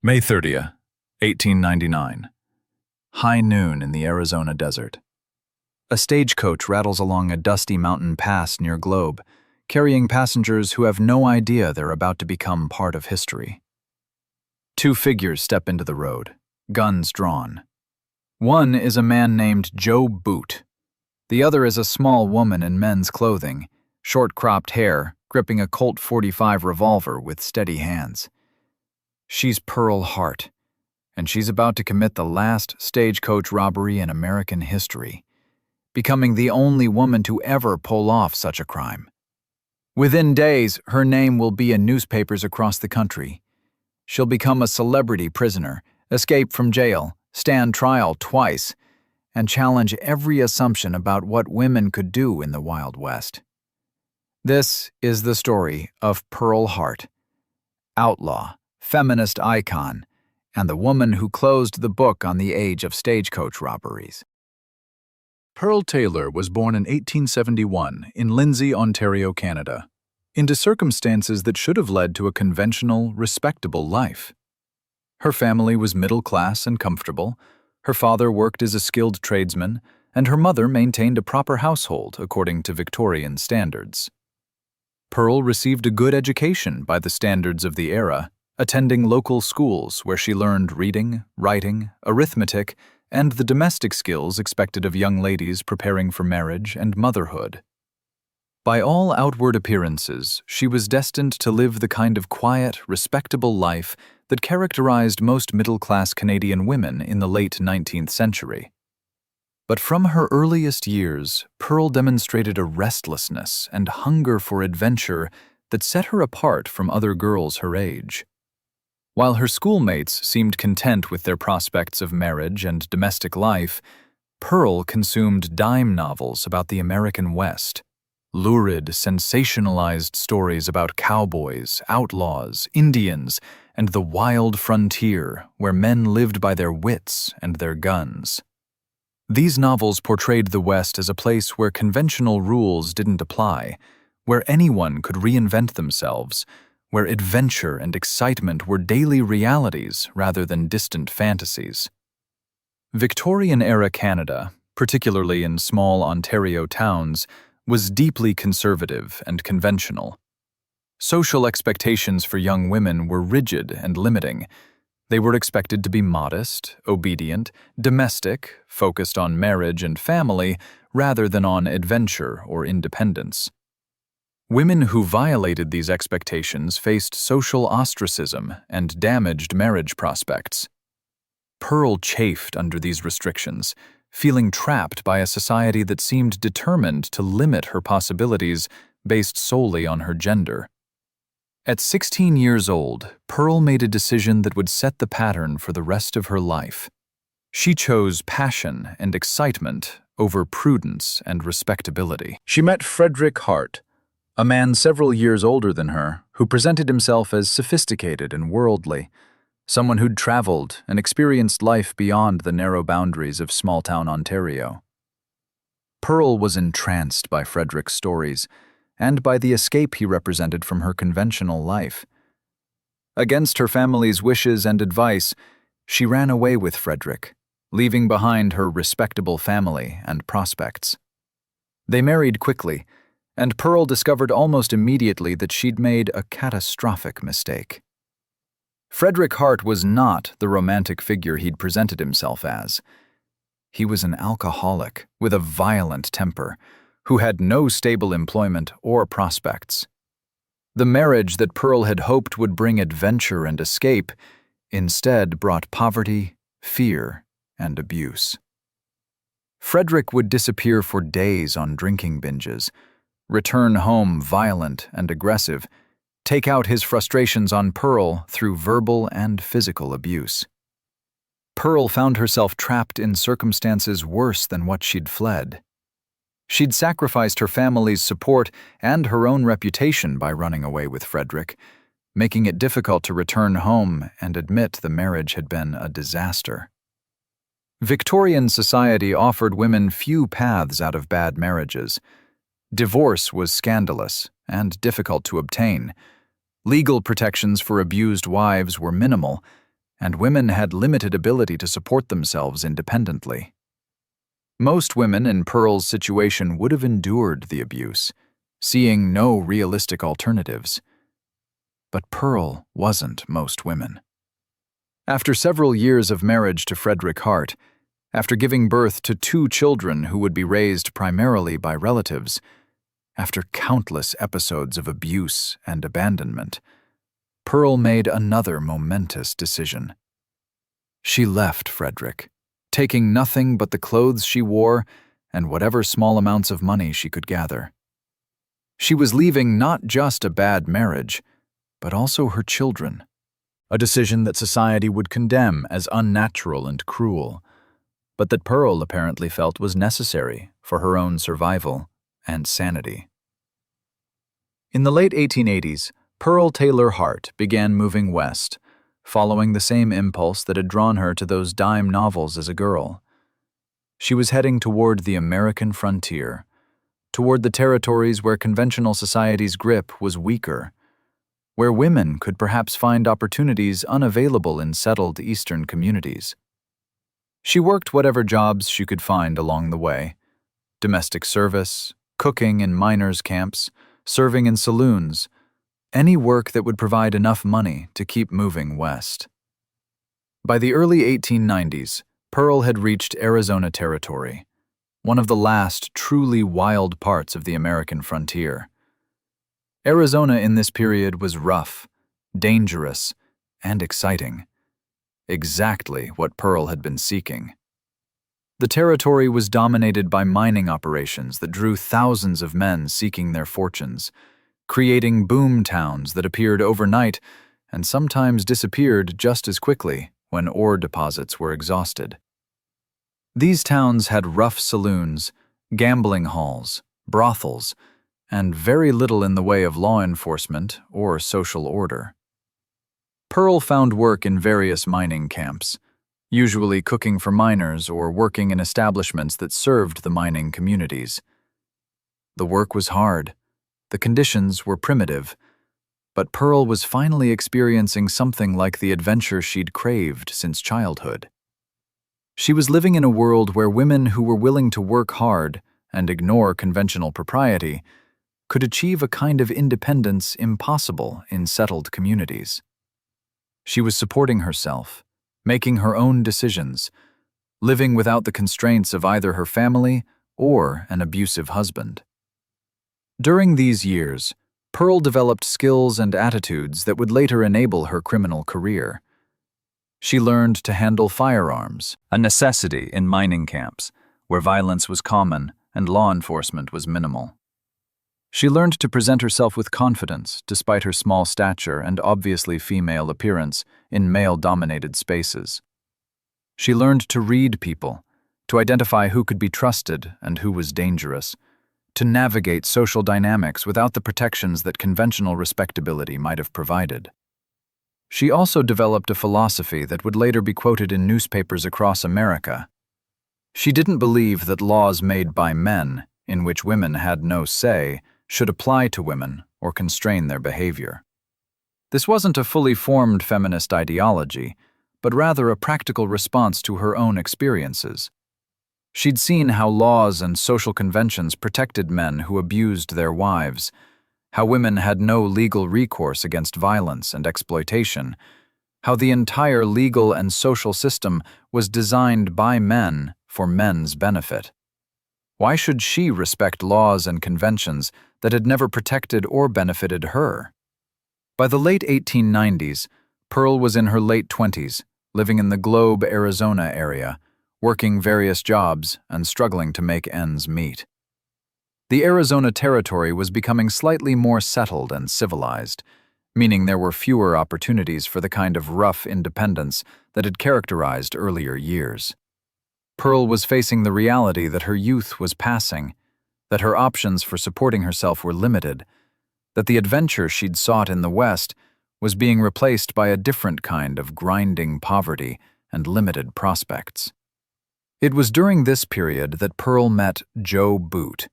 May 30th, 1899. High noon in the Arizona desert. A stagecoach rattles along a dusty mountain pass near Globe, carrying passengers who have no idea they're about to become part of history. Two figures step into the road, guns drawn. One is a man named Joe Boot. The other is a small woman in men's clothing, short-cropped hair, gripping a Colt .45 revolver with steady hands. She's Pearl Hart, and she's about to commit the last stagecoach robbery in American history, becoming the only woman to ever pull off such a crime. Within days, her name will be in newspapers across the country. She'll become a celebrity prisoner, escape from jail, stand trial twice, and challenge every assumption about what women could do in the Wild West. This is the story of Pearl Hart, outlaw, feminist icon, and the woman who closed the book on the age of stagecoach robberies. Pearl Taylor was born in 1871 in Lindsay, Ontario, Canada, into circumstances that should have led to a conventional, respectable life. Her family was middle class and comfortable, her father worked as a skilled tradesman, and her mother maintained a proper household according to Victorian standards. Pearl received a good education by the standards of the era, attending local schools where she learned reading, writing, arithmetic, and the domestic skills expected of young ladies preparing for marriage and motherhood. By all outward appearances, she was destined to live the kind of quiet, respectable life that characterized most middle-class Canadian women in the late 19th century. But from her earliest years, Pearl demonstrated a restlessness and hunger for adventure that set her apart from other girls her age. While her schoolmates seemed content with their prospects of marriage and domestic life, Pearl consumed dime novels about the American West, lurid, sensationalized stories about cowboys, outlaws, Indians, and the wild frontier where men lived by their wits and their guns. These novels portrayed the West as a place where conventional rules didn't apply, where anyone could reinvent themselves, where adventure and excitement were daily realities rather than distant fantasies. Victorian-era Canada, particularly in small Ontario towns, was deeply conservative and conventional. Social expectations for young women were rigid and limiting. They were expected to be modest, obedient, domestic, focused on marriage and family rather than on adventure or independence. Women who violated these expectations faced social ostracism and damaged marriage prospects. Pearl chafed under these restrictions, feeling trapped by a society that seemed determined to limit her possibilities based solely on her gender. At 16 years old, Pearl made a decision that would set the pattern for the rest of her life. She chose passion and excitement over prudence and respectability. She met Frederick Hart, a man several years older than her, who presented himself as sophisticated and worldly, someone who'd traveled and experienced life beyond the narrow boundaries of small-town Ontario. Pearl was entranced by Frederick's stories and by the escape he represented from her conventional life. Against her family's wishes and advice, she ran away with Frederick, leaving behind her respectable family and prospects. They married quickly, and Pearl discovered almost immediately that she'd made a catastrophic mistake. Frederick Hart was not the romantic figure he'd presented himself as. He was an alcoholic with a violent temper, who had no stable employment or prospects. The marriage that Pearl had hoped would bring adventure and escape instead brought poverty, fear, and abuse. Frederick would disappear for days on drinking binges, return home violent and aggressive, take out his frustrations on Pearl through verbal and physical abuse. Pearl found herself trapped in circumstances worse than what she'd fled. She'd sacrificed her family's support and her own reputation by running away with Frederick, making it difficult to return home and admit the marriage had been a disaster. Victorian society offered women few paths out of bad marriages. Divorce was scandalous and difficult to obtain. Legal protections for abused wives were minimal, and women had limited ability to support themselves independently. Most women in Pearl's situation would have endured the abuse, seeing no realistic alternatives. But Pearl wasn't most women. After several years of marriage to Frederick Hart, after giving birth to 2 children who would be raised primarily by relatives, after countless episodes of abuse and abandonment, Pearl made another momentous decision. She left Frederick, taking nothing but the clothes she wore and whatever small amounts of money she could gather. She was leaving not just a bad marriage, but also her children, a decision that society would condemn as unnatural and cruel, but that Pearl apparently felt was necessary for her own survival and sanity. In the late 1880s, Pearl Taylor Hart began moving west, following the same impulse that had drawn her to those dime novels as a girl. She was heading toward the American frontier, toward the territories where conventional society's grip was weaker, where women could perhaps find opportunities unavailable in settled Eastern communities. She worked whatever jobs she could find along the way: domestic service, cooking in miners' camps, serving in saloons, any work that would provide enough money to keep moving west. By the early 1890s, Pearl had reached Arizona Territory, one of the last truly wild parts of the American frontier. Arizona in this period was rough, dangerous, and exciting. Exactly what Pearl had been seeking. The territory was dominated by mining operations that drew thousands of men seeking their fortunes, creating boom towns that appeared overnight and sometimes disappeared just as quickly when ore deposits were exhausted. These towns had rough saloons, gambling halls, brothels, and very little in the way of law enforcement or social order. Pearl found work in various mining camps, usually cooking for miners or working in establishments that served the mining communities. The work was hard, the conditions were primitive, but Pearl was finally experiencing something like the adventure she'd craved since childhood. She was living in a world where women who were willing to work hard and ignore conventional propriety could achieve a kind of independence impossible in settled communities. She was supporting herself, making her own decisions, living without the constraints of either her family or an abusive husband. During these years, Pearl developed skills and attitudes that would later enable her criminal career. She learned to handle firearms, a necessity in mining camps, where violence was common and law enforcement was minimal. She learned to present herself with confidence despite her small stature and obviously female appearance in male-dominated spaces. She learned to read people, to identify who could be trusted and who was dangerous, to navigate social dynamics without the protections that conventional respectability might have provided. She also developed a philosophy that would later be quoted in newspapers across America. She didn't believe that laws made by men, in which women had no say, should apply to women or constrain their behavior. This wasn't a fully formed feminist ideology, but rather a practical response to her own experiences. She'd seen how laws and social conventions protected men who abused their wives, how women had no legal recourse against violence and exploitation, how the entire legal and social system was designed by men for men's benefit. Why should she respect laws and conventions that had never protected or benefited her? By the late 1890s, Pearl was in her late 20s, living in the Globe, Arizona area, working various jobs and struggling to make ends meet. The Arizona Territory was becoming slightly more settled and civilized, meaning there were fewer opportunities for the kind of rough independence that had characterized earlier years. Pearl was facing the reality that her youth was passing, that her options for supporting herself were limited, that the adventure she'd sought in the West was being replaced by a different kind of grinding poverty and limited prospects. It was during this period that Pearl met Joe Boot,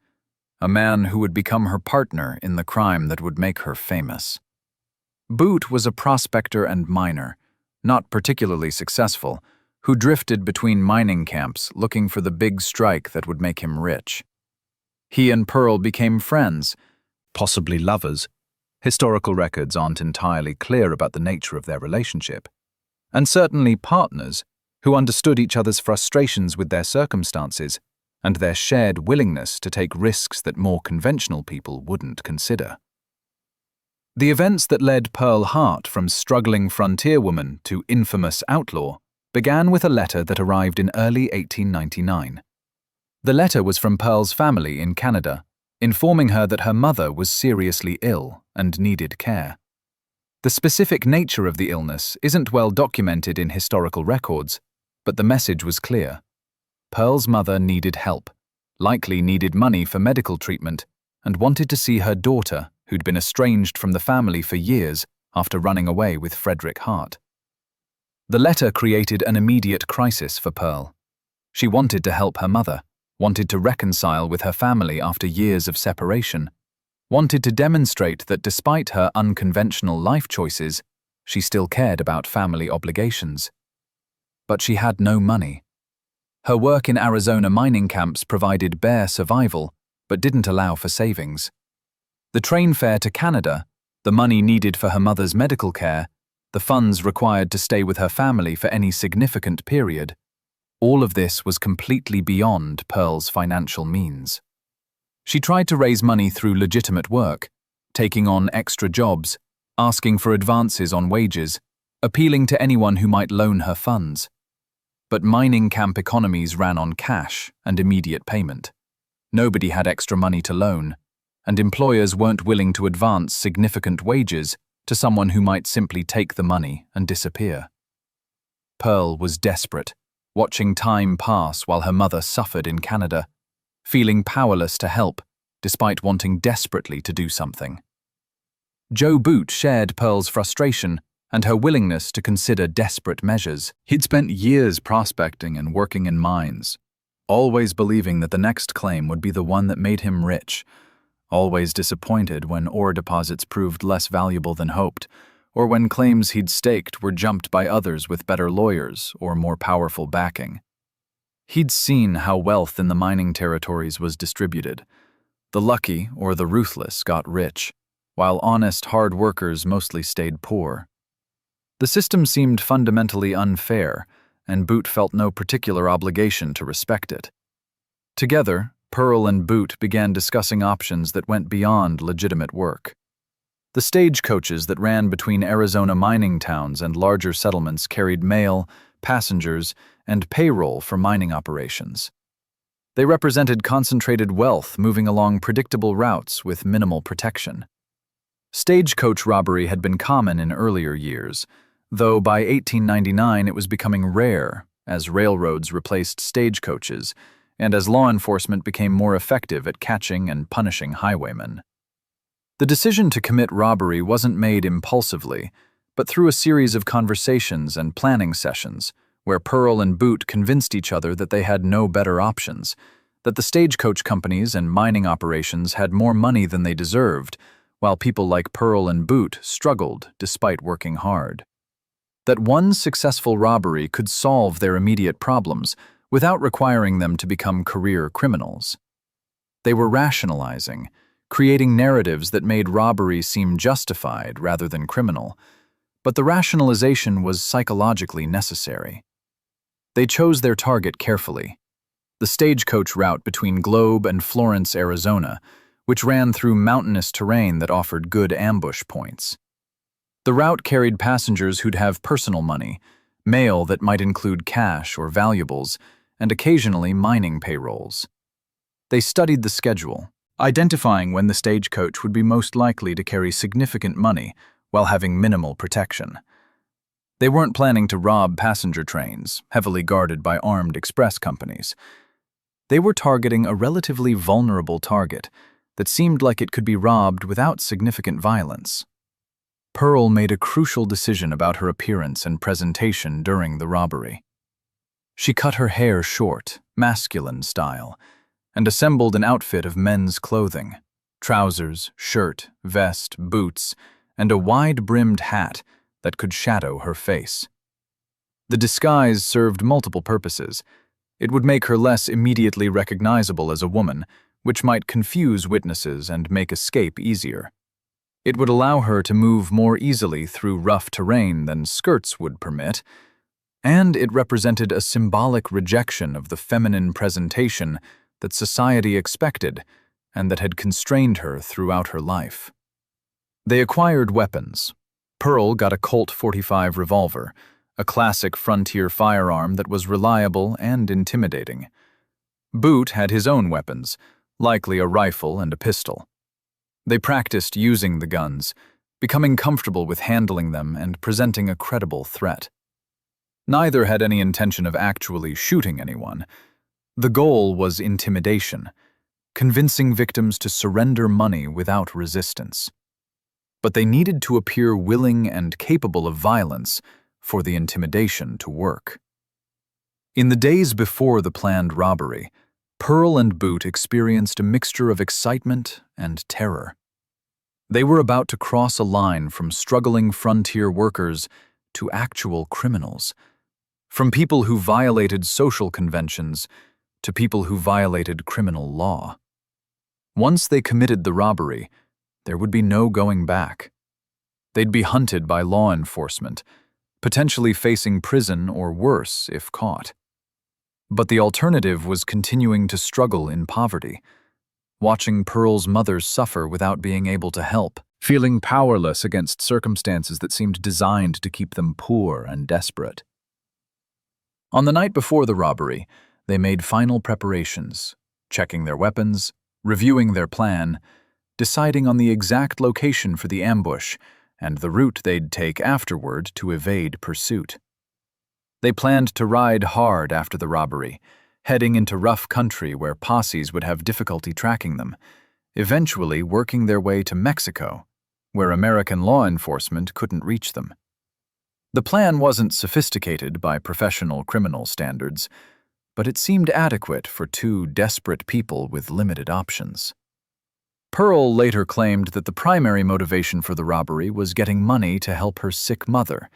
a man who would become her partner in the crime that would make her famous. Boot was a prospector and miner, not particularly successful, who drifted between mining camps looking for the big strike that would make him rich. He and Pearl became friends, possibly lovers. Historical records aren't entirely clear about the nature of their relationship. And certainly partners who understood each other's frustrations with their circumstances and their shared willingness to take risks that more conventional people wouldn't consider. The events that led Pearl Hart from struggling frontier woman to infamous outlaw began with a letter that arrived in early 1899. The letter was from Pearl's family in Canada, informing her that her mother was seriously ill and needed care. The specific nature of the illness isn't well documented in historical records, but the message was clear. Pearl's mother needed help, likely needed money for medical treatment, and wanted to see her daughter, who'd been estranged from the family for years after running away with Frederick Hart. The letter created an immediate crisis for Pearl. She wanted to help her mother, wanted to reconcile with her family after years of separation, wanted to demonstrate that despite her unconventional life choices, she still cared about family obligations. But she had no money. Her work in Arizona mining camps provided bare survival, but didn't allow for savings. The train fare to Canada, the money needed for her mother's medical care, the funds required to stay with her family for any significant period, all of this was completely beyond Pearl's financial means. She tried to raise money through legitimate work, taking on extra jobs, asking for advances on wages, appealing to anyone who might loan her funds. But mining camp economies ran on cash and immediate payment. Nobody had extra money to loan, and employers weren't willing to advance significant wages to someone who might simply take the money and disappear. Pearl was desperate, watching time pass while her mother suffered in Canada, feeling powerless to help, despite wanting desperately to do something. Joe Boot shared Pearl's frustration and her willingness to consider desperate measures. He'd spent years prospecting and working in mines, always believing that the next claim would be the one that made him rich, always disappointed when ore deposits proved less valuable than hoped, or when claims he'd staked were jumped by others with better lawyers or more powerful backing. He'd seen how wealth in the mining territories was distributed. The lucky or the ruthless got rich, while honest, hard workers mostly stayed poor. The system seemed fundamentally unfair, and Boot felt no particular obligation to respect it. Together, Pearl and Boot began discussing options that went beyond legitimate work. The stagecoaches that ran between Arizona mining towns and larger settlements carried mail, passengers, and payroll for mining operations. They represented concentrated wealth moving along predictable routes with minimal protection. Stagecoach robbery had been common in earlier years, though by 1899 it was becoming rare as railroads replaced stagecoaches and as law enforcement became more effective at catching and punishing highwaymen. The decision to commit robbery wasn't made impulsively, but through a series of conversations and planning sessions where Pearl and Boot convinced each other that they had no better options, that the stagecoach companies and mining operations had more money than they deserved, while people like Pearl and Boot struggled despite working hard. That one successful robbery could solve their immediate problems without requiring them to become career criminals. They were rationalizing, creating narratives that made robbery seem justified rather than criminal, but the rationalization was psychologically necessary. They chose their target carefully. The stagecoach route between Globe and Florence, Arizona, which ran through mountainous terrain that offered good ambush points. The route carried passengers who'd have personal money, mail that might include cash or valuables, and occasionally mining payrolls. They studied the schedule, identifying when the stagecoach would be most likely to carry significant money while having minimal protection. They weren't planning to rob passenger trains, heavily guarded by armed express companies. They were targeting a relatively vulnerable target that seemed like it could be robbed without significant violence. Pearl made a crucial decision about her appearance and presentation during the robbery. She cut her hair short, masculine style, and assembled an outfit of men's clothing: trousers, shirt, vest, boots, and a wide-brimmed hat that could shadow her face. The disguise served multiple purposes. It would make her less immediately recognizable as a woman, which might confuse witnesses and make escape easier. It would allow her to move more easily through rough terrain than skirts would permit, and it represented a symbolic rejection of the feminine presentation that society expected and that had constrained her throughout her life. They acquired weapons. Pearl got a Colt .45 revolver, a classic frontier firearm that was reliable and intimidating. Boot had his own weapons, likely a rifle and a pistol. They practiced using the guns, becoming comfortable with handling them and presenting a credible threat. Neither had any intention of actually shooting anyone. The goal was intimidation, convincing victims to surrender money without resistance. But they needed to appear willing and capable of violence for the intimidation to work. In the days before the planned robbery, Pearl and Boot experienced a mixture of excitement and terror. They were about to cross a line from struggling frontier workers to actual criminals, from people who violated social conventions to people who violated criminal law. Once they committed the robbery, there would be no going back. They'd be hunted by law enforcement, potentially facing prison or worse if caught. But the alternative was continuing to struggle in poverty, watching Pearl's mother suffer without being able to help, feeling powerless against circumstances that seemed designed to keep them poor and desperate. On the night before the robbery, they made final preparations, checking their weapons, reviewing their plan, deciding on the exact location for the ambush and the route they'd take afterward to evade pursuit. They planned to ride hard after the robbery, heading into rough country where posses would have difficulty tracking them, eventually working their way to Mexico, where American law enforcement couldn't reach them. The plan wasn't sophisticated by professional criminal standards, but it seemed adequate for two desperate people with limited options. Pearl later claimed that the primary motivation for the robbery was getting money to help her sick mother,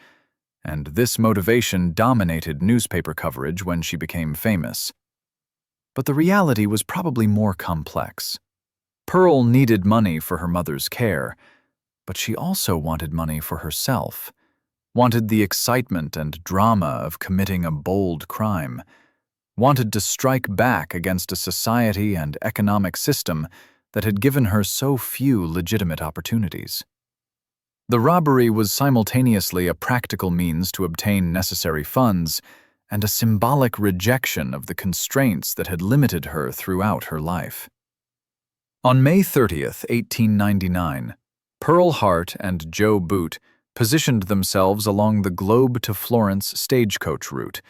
and this motivation dominated newspaper coverage when she became famous. But the reality was probably more complex. Pearl needed money for her mother's care, but she also wanted money for herself, wanted the excitement and drama of committing a bold crime, wanted to strike back against a society and economic system that had given her so few legitimate opportunities. The robbery was simultaneously a practical means to obtain necessary funds and a symbolic rejection of the constraints that had limited her throughout her life. On May 30th, 1899, Pearl Hart and Joe Boot positioned themselves along the Globe to Florence stagecoach route,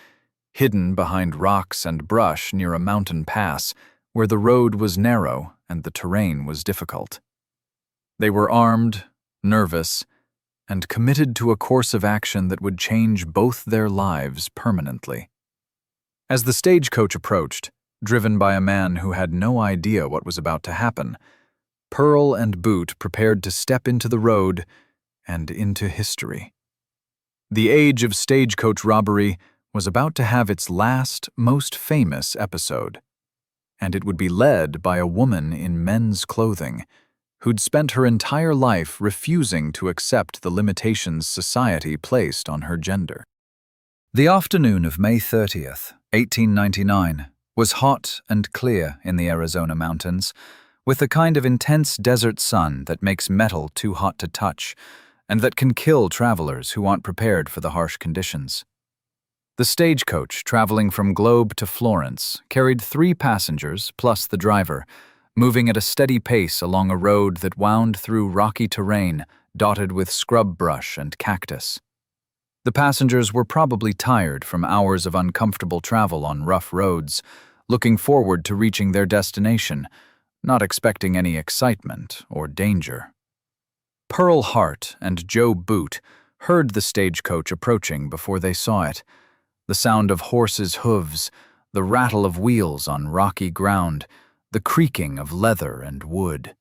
hidden behind rocks and brush near a mountain pass where the road was narrow and the terrain was difficult. They were armed, nervous, and committed to a course of action that would change both their lives permanently. As the stagecoach approached, driven by a man who had no idea what was about to happen, Pearl and Boot prepared to step into the road and into history. The age of stagecoach robbery was about to have its last, most famous episode, and it would be led by a woman in men's clothing who'd spent her entire life refusing to accept the limitations society placed on her gender. The afternoon of May 30th, 1899, was hot and clear in the Arizona mountains, with the kind of intense desert sun that makes metal too hot to touch and that can kill travelers who aren't prepared for the harsh conditions. The stagecoach traveling from Globe to Florence carried 3 passengers plus the driver, moving at a steady pace along a road that wound through rocky terrain dotted with scrub brush and cactus. The passengers were probably tired from hours of uncomfortable travel on rough roads, looking forward to reaching their destination, not expecting any excitement or danger. Pearl Hart and Joe Boot heard the stagecoach approaching before they saw it, the sound of horses' hooves, the rattle of wheels on rocky ground, the creaking of leather and wood.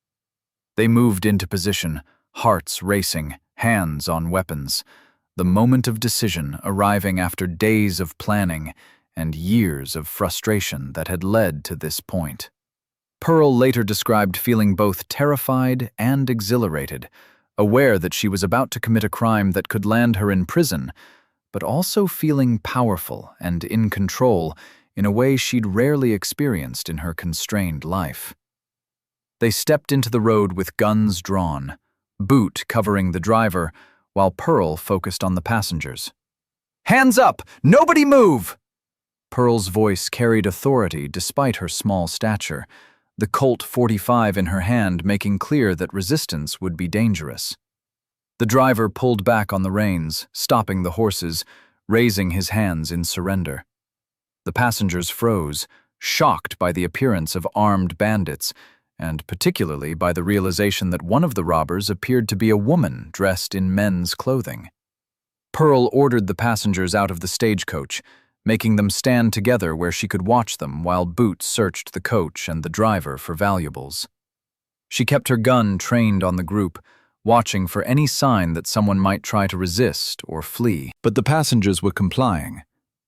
They moved into position, hearts racing, hands on weapons. the moment of decision arriving after days of planning and years of frustration that had led to this point. Pearl later described feeling both terrified and exhilarated, aware that she was about to commit a crime that could land her in prison, but also feeling powerful and in control in a way she'd rarely experienced in her constrained life. They stepped into the road with guns drawn, Boot covering the driver, while Pearl focused on the passengers. "Hands up! Nobody move!" Pearl's voice carried authority despite her small stature, the Colt .45 in her hand making clear that resistance would be dangerous. The driver pulled back on the reins, stopping the horses, raising his hands in surrender. The passengers froze, shocked by the appearance of armed bandits, and particularly by the realization that one of the robbers appeared to be a woman dressed in men's clothing. Pearl ordered the passengers out of the stagecoach, making them stand together where she could watch them while Boot searched the coach and the driver for valuables. She kept her gun trained on the group, watching for any sign that someone might try to resist or flee. But the passengers were complying,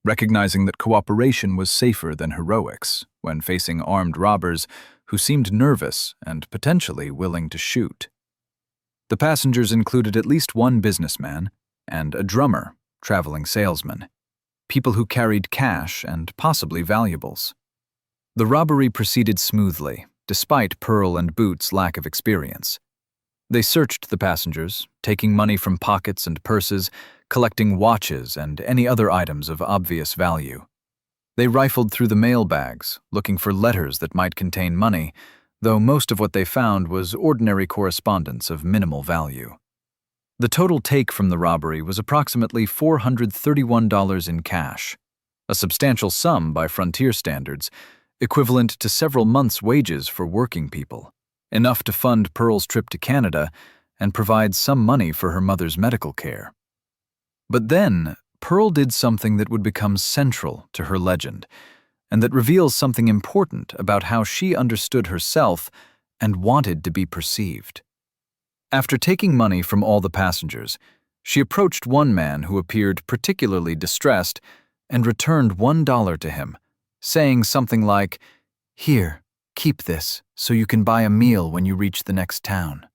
recognizing that cooperation was safer than heroics when facing armed robbers who seemed nervous and potentially willing to shoot. The passengers included at least one businessman and a drummer, traveling salesman, people who carried cash and possibly valuables. The robbery proceeded smoothly, despite Pearl and Boot's lack of experience. They searched the passengers, taking money from pockets and purses, collecting watches and any other items of obvious value. They rifled through the mail bags, looking for letters that might contain money, though most of what they found was ordinary correspondence of minimal value. The total take from the robbery was approximately $431 in cash, a substantial sum by frontier standards, equivalent to several months' wages for working people, enough to fund Pearl's trip to Canada and provide some money for her mother's medical care. But then, Pearl did something that would become central to her legend, and that reveals something important about how she understood herself and wanted to be perceived. After taking money from all the passengers, she approached one man who appeared particularly distressed and returned $1 to him, saying something like, "Here, keep this so you can buy a meal when you reach the next town."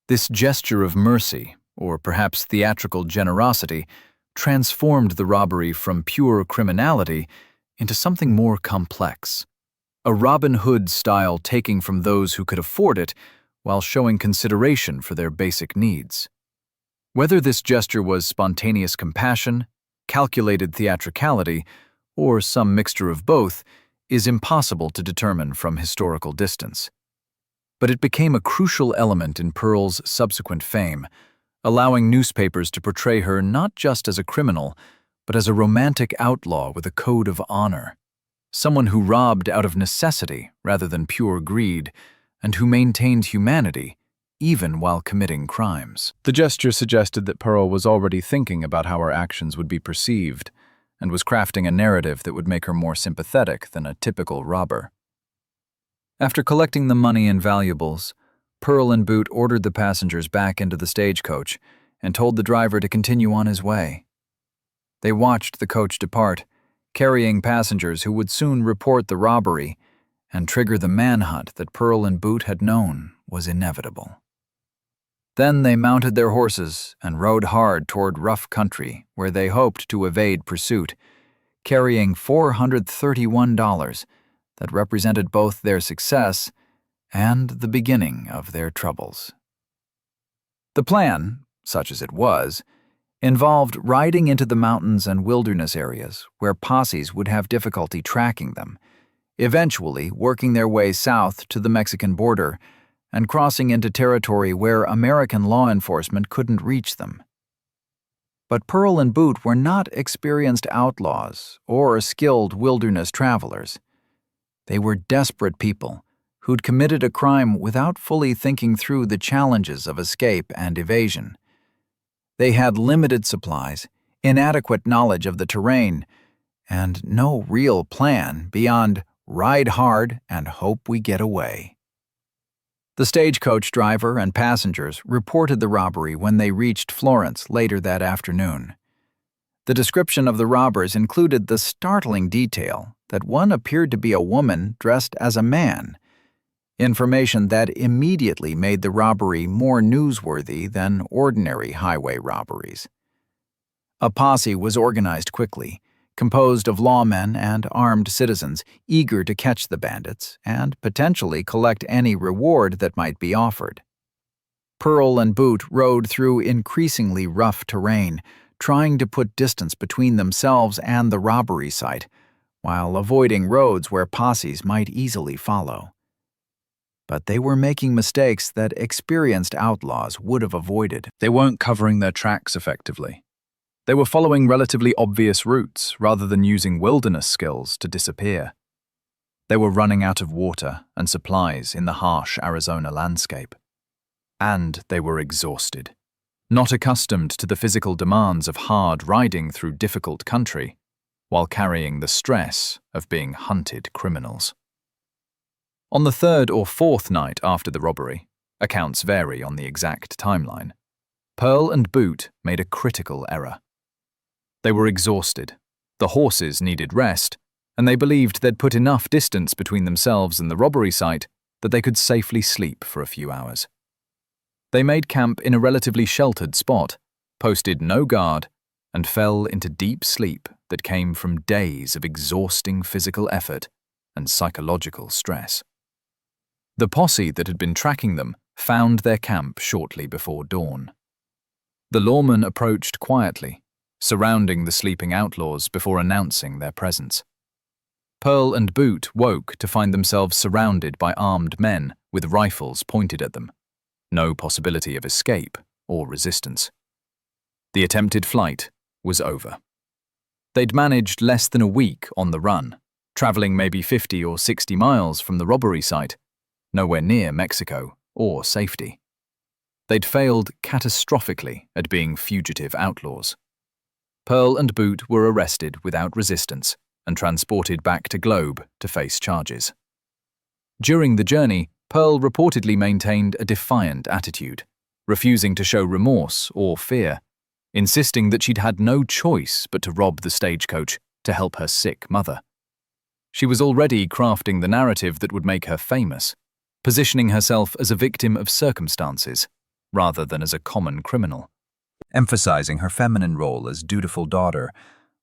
This gesture of mercy, or perhaps theatrical generosity, transformed the robbery from pure criminality into something more complex, a Robin Hood-style taking from those who could afford it while showing consideration for their basic needs. Whether this gesture was spontaneous compassion, calculated theatricality, or some mixture of both is impossible to determine from historical distance. But it became a crucial element in Pearl's subsequent fame, allowing newspapers to portray her not just as a criminal, but as a romantic outlaw with a code of honor, someone who robbed out of necessity rather than pure greed, and who maintained humanity even while committing crimes. The gesture suggested that Pearl was already thinking about how her actions would be perceived, and was crafting a narrative that would make her more sympathetic than a typical robber. After collecting the money and valuables, Pearl and Boot ordered the passengers back into the stagecoach and told the driver to continue on his way. They watched the coach depart, carrying passengers who would soon report the robbery and trigger the manhunt that Pearl and Boot had known was inevitable. Then they mounted their horses and rode hard toward rough country where they hoped to evade pursuit, carrying $431 that represented both their success and the beginning of their troubles. The plan, such as it was, involved riding into the mountains and wilderness areas where posses would have difficulty tracking them, eventually working their way south to the Mexican border and crossing into territory where American law enforcement couldn't reach them. But Pearl and Boot were not experienced outlaws or skilled wilderness travelers. They were desperate people who'd committed a crime without fully thinking through the challenges of escape and evasion. They had limited supplies, inadequate knowledge of the terrain, and no real plan beyond ride hard and hope we get away. The stagecoach driver and passengers reported the robbery when they reached Florence later that afternoon. The description of the robbers included the startling detail that one appeared to be a woman dressed as a man, information that immediately made the robbery more newsworthy than ordinary highway robberies. A posse was organized quickly, composed of lawmen and armed citizens eager to catch the bandits and potentially collect any reward that might be offered. Pearl and Boot rode through increasingly rough terrain, trying to put distance between themselves and the robbery site, while avoiding roads where posses might easily follow. But they were making mistakes that experienced outlaws would have avoided. They weren't covering their tracks effectively. They were following relatively obvious routes rather than using wilderness skills to disappear. They were running out of water and supplies in the harsh Arizona landscape. And they were exhausted, not accustomed to the physical demands of hard riding through difficult country, while carrying the stress of being hunted criminals. On the third or fourth night after the robbery, accounts vary on the exact timeline, Pearl and Boot made a critical error. They were exhausted, the horses needed rest, and they believed they'd put enough distance between themselves and the robbery site that they could safely sleep for a few hours. They made camp in a relatively sheltered spot, posted no guard, and fell into deep sleep that came from days of exhausting physical effort and psychological stress. The posse that had been tracking them found their camp shortly before dawn. The lawmen approached quietly, surrounding the sleeping outlaws before announcing their presence. Pearl and Boot woke to find themselves surrounded by armed men with rifles pointed at them. No possibility of escape or resistance. The attempted flight was over. They'd managed less than a week on the run, traveling maybe 50 or 60 miles from the robbery site, nowhere near Mexico or safety. They'd failed catastrophically at being fugitive outlaws. Pearl and Boot were arrested without resistance and transported back to Globe to face charges. During the journey, Pearl reportedly maintained a defiant attitude, refusing to show remorse or fear, insisting that she'd had no choice but to rob the stagecoach to help her sick mother. She was already crafting the narrative that would make her famous, positioning herself as a victim of circumstances rather than as a common criminal, emphasizing her feminine role as dutiful daughter,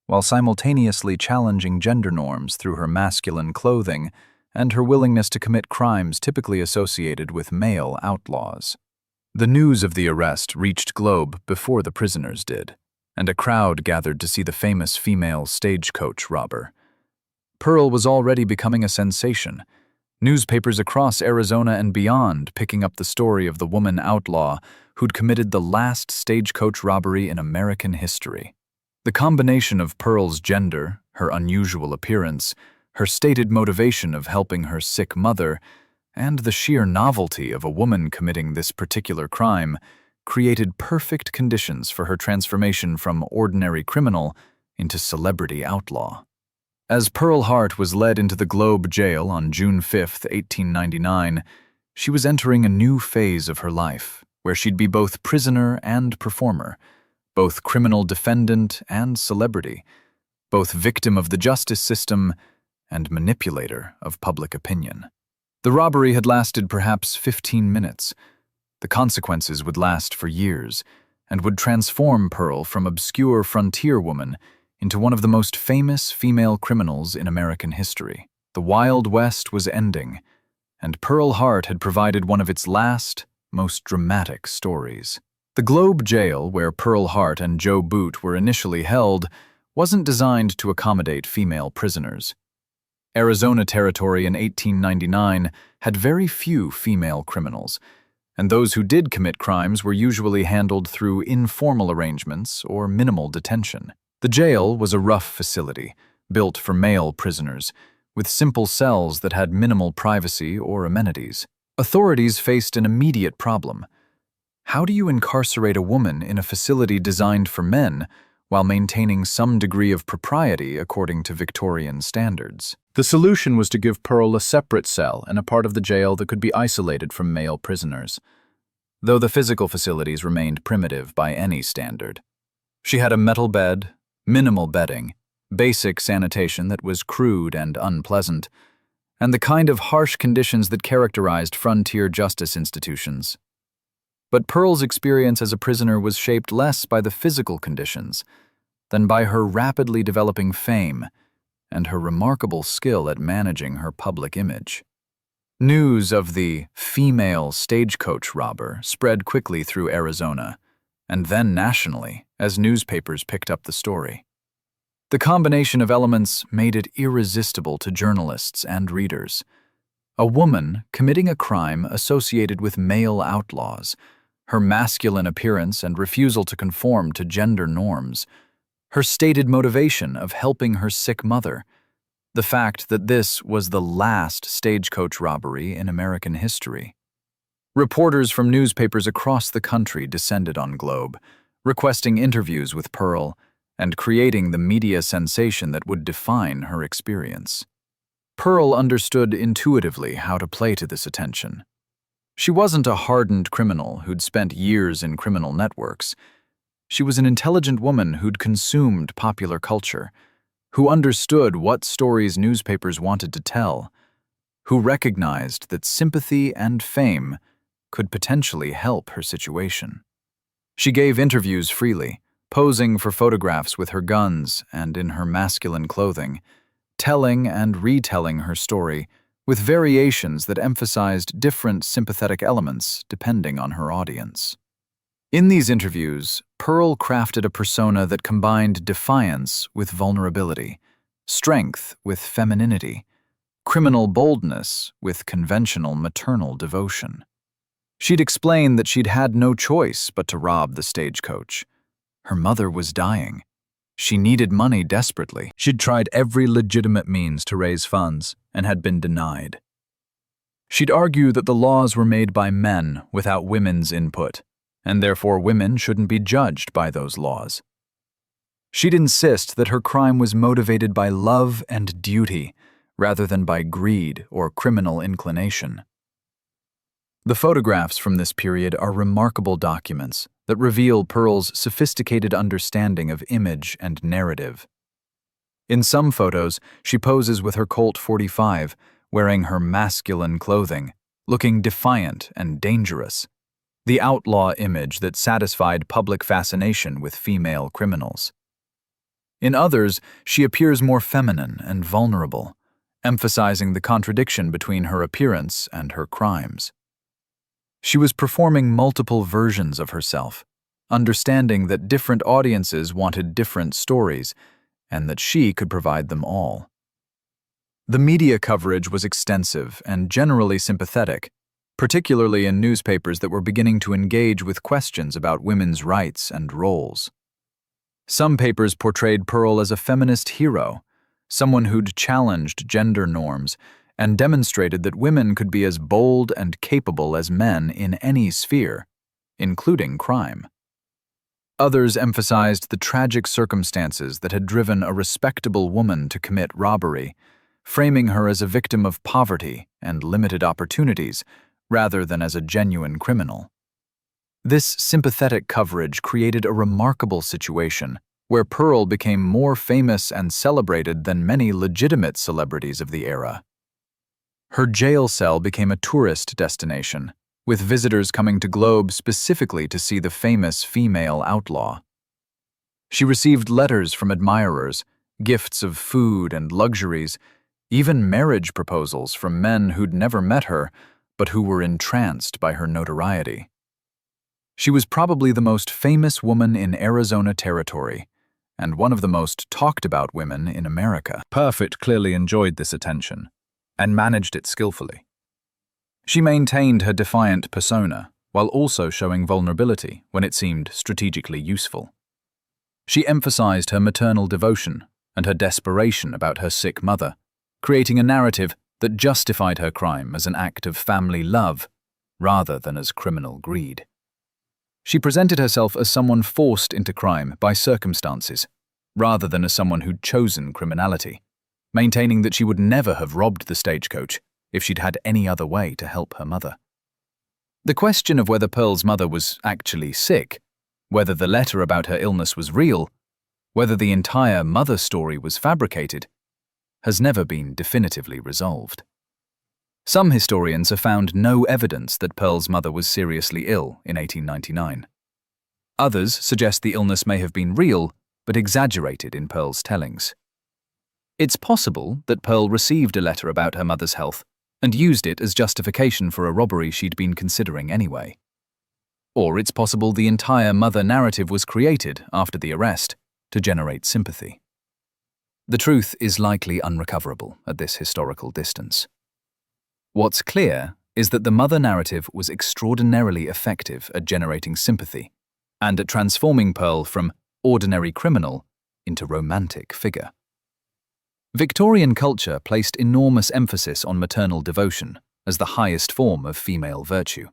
while simultaneously challenging gender norms through her masculine clothing and her willingness to commit crimes typically associated with male outlaws. The news of the arrest reached Globe before the prisoners did, and a crowd gathered to see the famous female stagecoach robber. Pearl was already becoming a sensation, newspapers across Arizona and beyond picking up the story of the woman outlaw who'd committed the last stagecoach robbery in American history. The combination of Pearl's gender, her unusual appearance, her stated motivation of helping her sick mother, and the sheer novelty of a woman committing this particular crime created perfect conditions for her transformation from ordinary criminal into celebrity outlaw. As Pearl Hart was led into the Globe jail on June 5, 1899, she was entering a new phase of her life, where she'd be both prisoner and performer, both criminal defendant and celebrity, both victim of the justice system and manipulator of public opinion. The robbery had lasted perhaps 15 minutes. The consequences would last for years and would transform Pearl from obscure frontier woman into one of the most famous female criminals in American history. The Wild West was ending, and Pearl Hart had provided one of its last, most dramatic stories. The Globe jail, where Pearl Hart and Joe Boot were initially held, wasn't designed to accommodate female prisoners. Arizona Territory in 1899 had very few female criminals, and those who did commit crimes were usually handled through informal arrangements or minimal detention. The jail was a rough facility, built for male prisoners, with simple cells that had minimal privacy or amenities. Authorities faced an immediate problem. How do you incarcerate a woman in a facility designed for men while maintaining some degree of propriety according to Victorian standards? The solution was to give Pearl a separate cell and a part of the jail that could be isolated from male prisoners, though the physical facilities remained primitive by any standard. She had a metal bed, minimal bedding, basic sanitation that was crude and unpleasant, and the kind of harsh conditions that characterized frontier justice institutions. But Pearl's experience as a prisoner was shaped less by the physical conditions than by her rapidly developing fame and her remarkable skill at managing her public image. News of the female stagecoach robber spread quickly through Arizona, and then nationally, as newspapers picked up the story. The combination of elements made it irresistible to journalists and readers. A woman committing a crime associated with male outlaws, her masculine appearance and refusal to conform to gender norms, her stated motivation of helping her sick mother, the fact that this was the last stagecoach robbery in American history. Reporters from newspapers across the country descended on Globe, requesting interviews with Pearl and creating the media sensation that would define her experience. Pearl understood intuitively how to play to this attention. She wasn't a hardened criminal who'd spent years in criminal networks. She was an intelligent woman who'd consumed popular culture, who understood what stories newspapers wanted to tell, who recognized that sympathy and fame could potentially help her situation. She gave interviews freely, posing for photographs with her guns and in her masculine clothing, telling and retelling her story with variations that emphasized different sympathetic elements depending on her audience. In these interviews, Pearl crafted a persona that combined defiance with vulnerability, strength with femininity, criminal boldness with conventional maternal devotion. She'd explained that she'd had no choice but to rob the stagecoach. Her mother was dying. She needed money desperately. She'd tried every legitimate means to raise funds and had been denied. She'd argue that the laws were made by men without women's input, and therefore women shouldn't be judged by those laws. She'd insist that her crime was motivated by love and duty rather than by greed or criminal inclination. The photographs from this period are remarkable documents that reveal Pearl's sophisticated understanding of image and narrative. In some photos, she poses with her Colt .45, wearing her masculine clothing, looking defiant and dangerous, the outlaw image that satisfied public fascination with female criminals. In others, she appears more feminine and vulnerable, emphasizing the contradiction between her appearance and her crimes. She was performing multiple versions of herself, understanding that different audiences wanted different stories, and that she could provide them all. The media coverage was extensive and generally sympathetic, particularly in newspapers that were beginning to engage with questions about women's rights and roles. Some papers portrayed Pearl as a feminist hero, someone who'd challenged gender norms and demonstrated that women could be as bold and capable as men in any sphere, including crime. Others emphasized the tragic circumstances that had driven a respectable woman to commit robbery, framing her as a victim of poverty and limited opportunities, rather than as a genuine criminal. This sympathetic coverage created a remarkable situation where Pearl became more famous and celebrated than many legitimate celebrities of the era. Her jail cell became a tourist destination, with visitors coming to Globe specifically to see the famous female outlaw. She received letters from admirers, gifts of food and luxuries, even marriage proposals from men who'd never met her, but who were entranced by her notoriety. She was probably the most famous woman in Arizona territory, and one of the most talked-about women in America. Perfect clearly enjoyed this attention, and managed it skillfully. She maintained her defiant persona, while also showing vulnerability when it seemed strategically useful. She emphasized her maternal devotion and her desperation about her sick mother, creating a narrative that justified her crime as an act of family love rather than as criminal greed. She presented herself as someone forced into crime by circumstances, rather than as someone who'd chosen criminality, maintaining that she would never have robbed the stagecoach if she'd had any other way to help her mother. The question of whether Pearl's mother was actually sick, whether the letter about her illness was real, whether the entire mother story was fabricated, has never been definitively resolved. Some historians have found no evidence that Pearl's mother was seriously ill in 1899. Others suggest the illness may have been real, but exaggerated in Pearl's tellings. It's possible that Pearl received a letter about her mother's health and used it as justification for a robbery she'd been considering anyway. Or it's possible the entire mother narrative was created after the arrest to generate sympathy. The truth is likely unrecoverable at this historical distance. What's clear is that the mother narrative was extraordinarily effective at generating sympathy and at transforming Pearl from ordinary criminal into romantic figure. Victorian culture placed enormous emphasis on maternal devotion as the highest form of female virtue.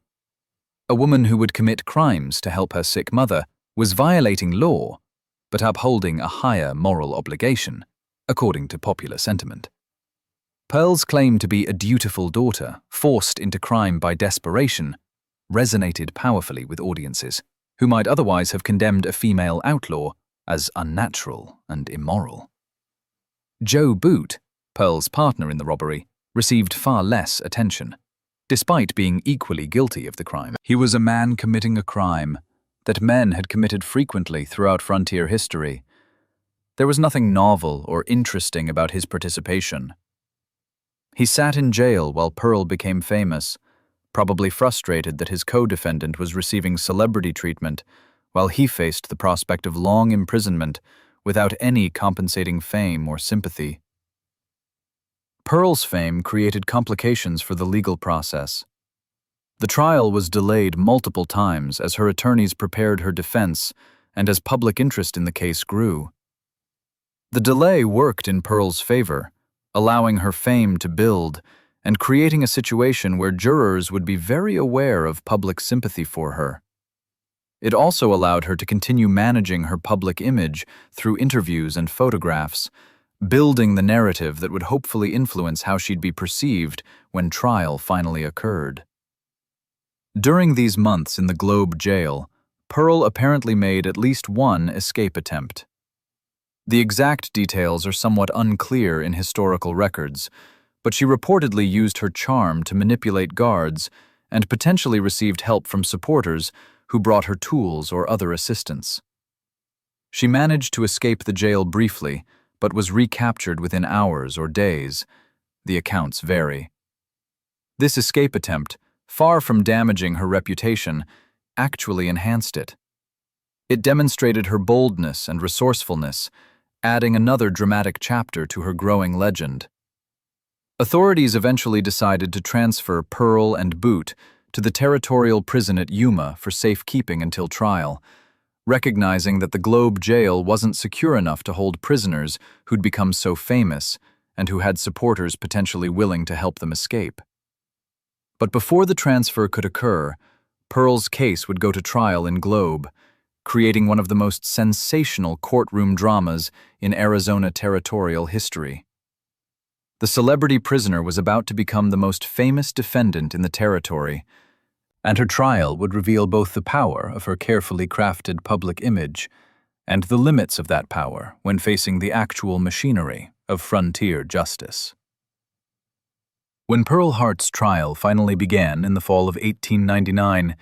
A woman who would commit crimes to help her sick mother was violating law, but upholding a higher moral obligation, according to popular sentiment. Pearl's claim to be a dutiful daughter, forced into crime by desperation, resonated powerfully with audiences who might otherwise have condemned a female outlaw as unnatural and immoral. Joe Boot, Pearl's partner in the robbery, received far less attention, despite being equally guilty of the crime. He was a man committing a crime that men had committed frequently throughout frontier history. There was nothing novel or interesting about his participation. He sat in jail while Pearl became famous, probably frustrated that his co-defendant was receiving celebrity treatment while he faced the prospect of long imprisonment without any compensating fame or sympathy. Pearl's fame created complications for the legal process. The trial was delayed multiple times as her attorneys prepared her defense and as public interest in the case grew. The delay worked in Pearl's favor, allowing her fame to build and creating a situation where jurors would be very aware of public sympathy for her. It also allowed her to continue managing her public image through interviews and photographs, building the narrative that would hopefully influence how she'd be perceived when trial finally occurred. During these months in the Globe jail, Pearl apparently made at least one escape attempt. The exact details are somewhat unclear in historical records, but she reportedly used her charm to manipulate guards and potentially received help from supporters who brought her tools or other assistance. She managed to escape the jail briefly, but was recaptured within hours or days. The accounts vary. This escape attempt, far from damaging her reputation, actually enhanced it. It demonstrated her boldness and resourcefulness, adding another dramatic chapter to her growing legend. Authorities eventually decided to transfer Pearl and Boot to the territorial prison at Yuma for safekeeping until trial, recognizing that the Globe jail wasn't secure enough to hold prisoners who'd become so famous and who had supporters potentially willing to help them escape. But before the transfer could occur, Pearl's case would go to trial in Globe, creating one of the most sensational courtroom dramas in Arizona territorial history. The celebrity prisoner was about to become the most famous defendant in the territory, and her trial would reveal both the power of her carefully crafted public image and the limits of that power when facing the actual machinery of frontier justice. When Pearl Hart's trial finally began in the fall of 1899,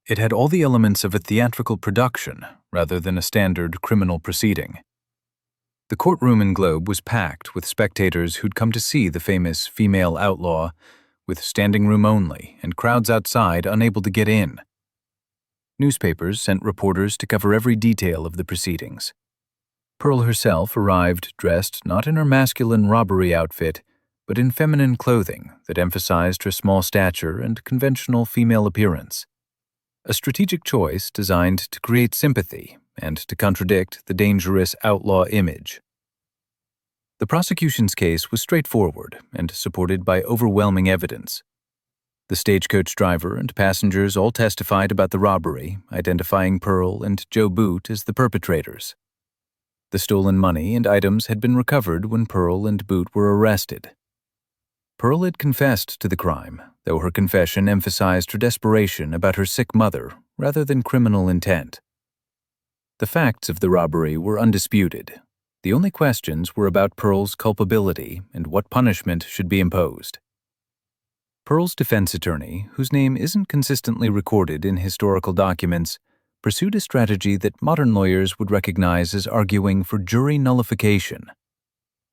it had all the elements of a theatrical production rather than a standard criminal proceeding. The courtroom in Globe was packed with spectators who'd come to see the famous female outlaw, with standing room only and crowds outside unable to get in. Newspapers sent reporters to cover every detail of the proceedings. Pearl herself arrived dressed not in her masculine robbery outfit, but in feminine clothing that emphasized her small stature and conventional female appearance. A strategic choice designed to create sympathy and to contradict the dangerous outlaw image. The prosecution's case was straightforward and supported by overwhelming evidence. The stagecoach driver and passengers all testified about the robbery, identifying Pearl and Joe Boot as the perpetrators. The stolen money and items had been recovered when Pearl and Boot were arrested. Pearl had confessed to the crime, though her confession emphasized her desperation about her sick mother rather than criminal intent. The facts of the robbery were undisputed. The only questions were about Pearl's culpability and what punishment should be imposed. Pearl's defense attorney, whose name isn't consistently recorded in historical documents, pursued a strategy that modern lawyers would recognize as arguing for jury nullification,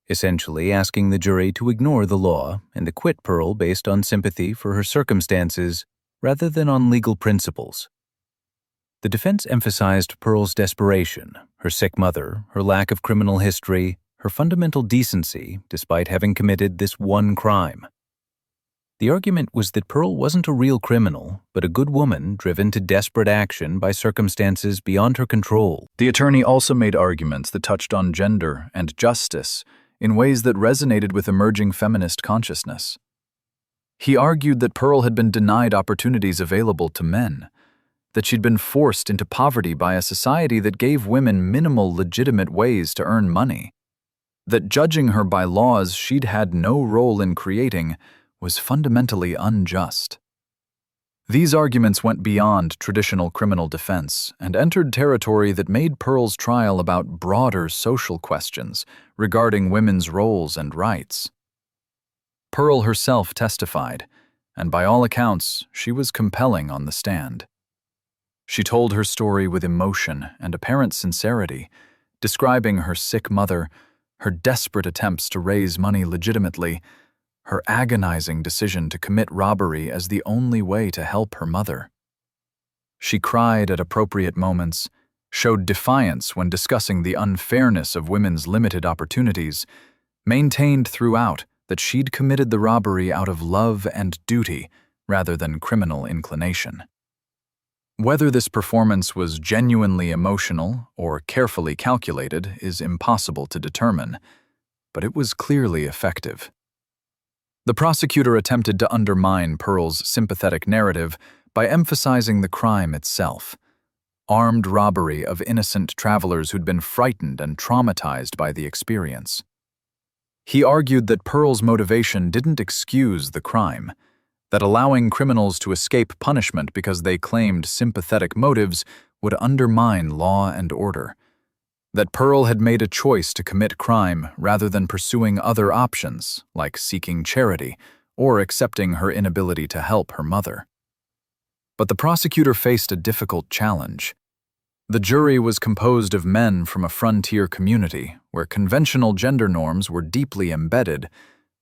essentially asking the jury to ignore the law and acquit Pearl based on sympathy for her circumstances rather than on legal principles. The defense emphasized Pearl's desperation, her sick mother, her lack of criminal history, her fundamental decency despite having committed this one crime. The argument was that Pearl wasn't a real criminal, but a good woman driven to desperate action by circumstances beyond her control. The attorney also made arguments that touched on gender and justice in ways that resonated with emerging feminist consciousness. He argued that Pearl had been denied opportunities available to men, that she'd been forced into poverty by a society that gave women minimal legitimate ways to earn money, that judging her by laws she'd had no role in creating was fundamentally unjust. These arguments went beyond traditional criminal defense and entered territory that made Pearl's trial about broader social questions regarding women's roles and rights. Pearl herself testified, and by all accounts, she was compelling on the stand. She told her story with emotion and apparent sincerity, describing her sick mother, her desperate attempts to raise money legitimately, her agonizing decision to commit robbery as the only way to help her mother. She cried at appropriate moments, showed defiance when discussing the unfairness of women's limited opportunities, maintained throughout that she'd committed the robbery out of love and duty rather than criminal inclination. Whether this performance was genuinely emotional or carefully calculated is impossible to determine, but it was clearly effective. The prosecutor attempted to undermine Pearl's sympathetic narrative by emphasizing the crime itself: armed robbery of innocent travelers who'd been frightened and traumatized by the experience. He argued that Pearl's motivation didn't excuse the crime, that allowing criminals to escape punishment because they claimed sympathetic motives would undermine law and order, that Pearl had made a choice to commit crime rather than pursuing other options, like seeking charity or accepting her inability to help her mother. But the prosecutor faced a difficult challenge. The jury was composed of men from a frontier community where conventional gender norms were deeply embedded,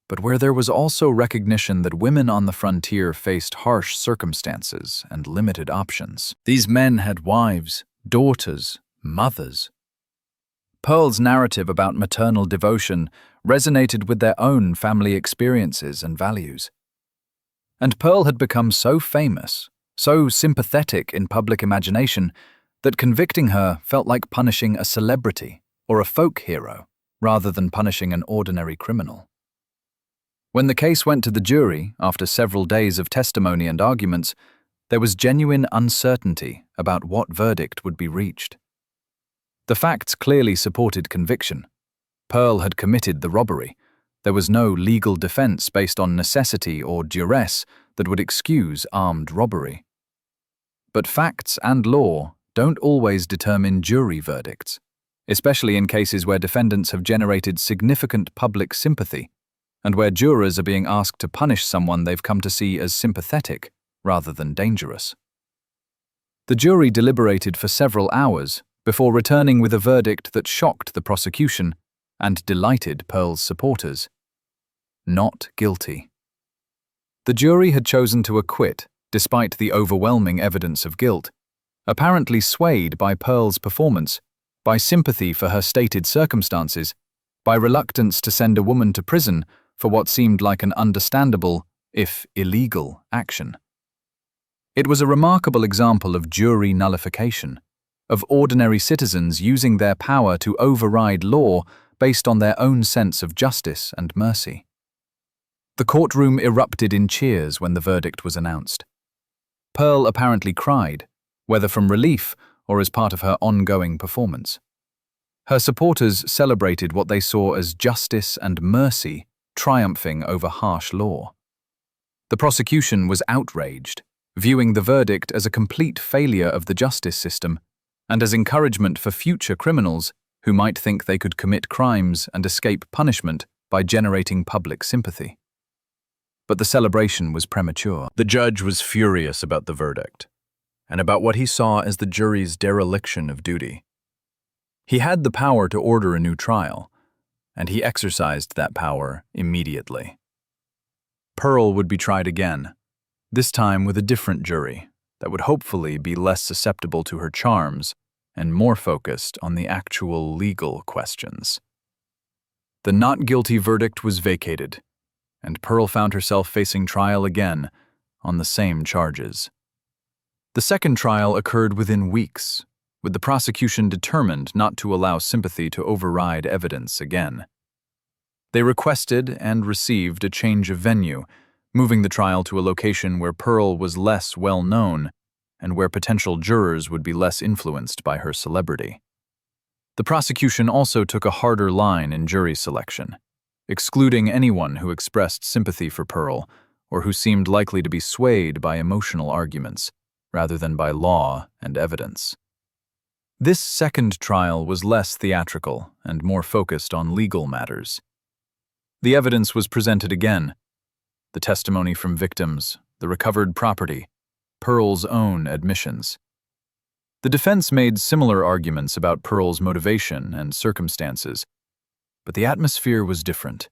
but where there was also recognition that women on the frontier faced harsh circumstances and limited options. These men had wives, daughters, mothers. Pearl's narrative about maternal devotion resonated with their own family experiences and values. And Pearl had become so famous, so sympathetic in public imagination, that convicting her felt like punishing a celebrity or a folk hero, rather than punishing an ordinary criminal. When the case went to the jury, after several days of testimony and arguments, there was genuine uncertainty about what verdict would be reached. The facts clearly supported conviction. Pearl had committed the robbery. There was no legal defense based on necessity or duress that would excuse armed robbery. But facts and law don't always determine jury verdicts, especially in cases where defendants have generated significant public sympathy and where jurors are being asked to punish someone they've come to see as sympathetic rather than dangerous. The jury deliberated for several hours before returning with a verdict that shocked the prosecution and delighted Pearl's supporters: not guilty. The jury had chosen to acquit despite the overwhelming evidence of guilt, apparently swayed by Pearl's performance, by sympathy for her stated circumstances, by reluctance to send a woman to prison for what seemed like an understandable, if illegal, action. It was a remarkable example of jury nullification, of ordinary citizens using their power to override law based on their own sense of justice and mercy. The courtroom erupted in cheers when the verdict was announced. Pearl apparently cried, whether from relief or as part of her ongoing performance. Her supporters celebrated what they saw as justice and mercy triumphing over harsh law. The prosecution was outraged, viewing the verdict as a complete failure of the justice system and as encouragement for future criminals who might think they could commit crimes and escape punishment by generating public sympathy. But the celebration was premature. The judge was furious about the verdict and about what he saw as the jury's dereliction of duty. He had the power to order a new trial, and he exercised that power immediately. Pearl would be tried again, this time with a different jury that would hopefully be less susceptible to her charms and more focused on the actual legal questions. The not guilty verdict was vacated, and Pearl found herself facing trial again on the same charges. The second trial occurred within weeks, with the prosecution determined not to allow sympathy to override evidence again. They requested and received a change of venue, moving the trial to a location where Pearl was less well known and where potential jurors would be less influenced by her celebrity. The prosecution also took a harder line in jury selection, excluding anyone who expressed sympathy for Pearl or who seemed likely to be swayed by emotional arguments rather than by law and evidence. This second trial was less theatrical and more focused on legal matters. The evidence was presented again: the testimony from victims, the recovered property, Pearl's own admissions. The defense made similar arguments about Pearl's motivation and circumstances, but the atmosphere was different.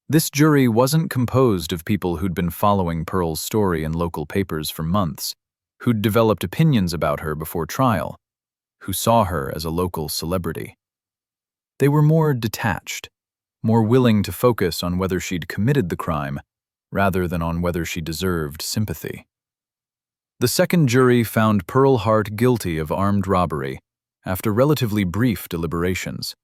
This jury wasn't composed of people who'd been following Pearl's story in local papers for months, who'd developed opinions about her before trial, who saw her as a local celebrity. They were more detached, more willing to focus on whether she'd committed the crime rather than on whether she deserved sympathy. The second jury found Pearl Hart guilty of armed robbery after relatively brief deliberations.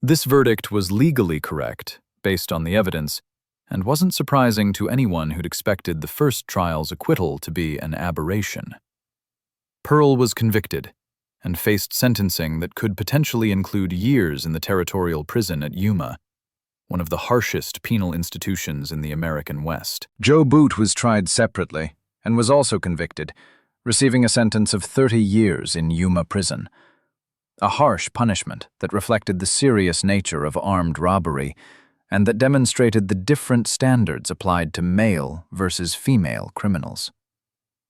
This verdict was legally correct, based on the evidence, and wasn't surprising to anyone who'd expected the first trial's acquittal to be an aberration. Pearl was convicted and faced sentencing that could potentially include years in the territorial prison at Yuma, one of the harshest penal institutions in the American West. Joe Boot was tried separately and was also convicted, receiving a sentence of 30 years in Yuma prison. A harsh punishment that reflected the serious nature of armed robbery and that demonstrated the different standards applied to male versus female criminals.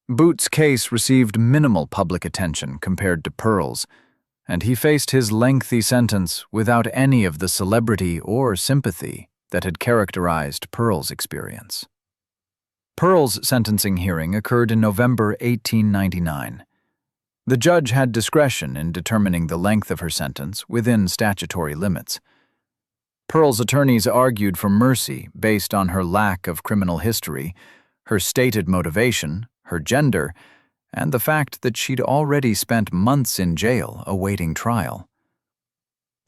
Boot's case received minimal public attention compared to Pearl's, and he faced his lengthy sentence without any of the celebrity or sympathy that had characterized Pearl's experience. Pearl's sentencing hearing occurred in November 1899. The judge had discretion in determining the length of her sentence within statutory limits. Pearl's attorneys argued for mercy based on her lack of criminal history, her stated motivation, her gender, and the fact that she'd already spent months in jail awaiting trial.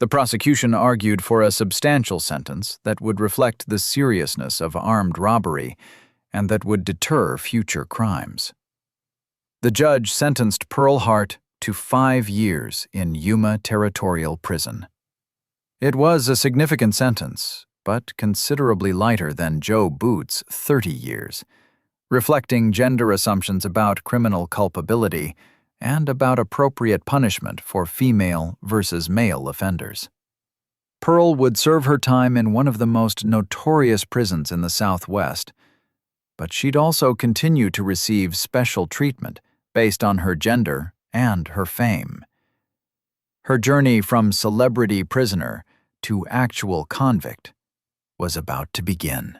The prosecution argued for a substantial sentence that would reflect the seriousness of armed robbery and that would deter future crimes. The judge sentenced Pearl Hart to 5 years in Yuma Territorial Prison. It was a significant sentence, but considerably lighter than Joe Boot's 30 years, reflecting gender assumptions about criminal culpability and about appropriate punishment for female versus male offenders. Pearl would serve her time in one of the most notorious prisons in the Southwest, but she'd also continue to receive special treatment based on her gender and her fame. Her journey from celebrity prisoner to actual convict was about to begin.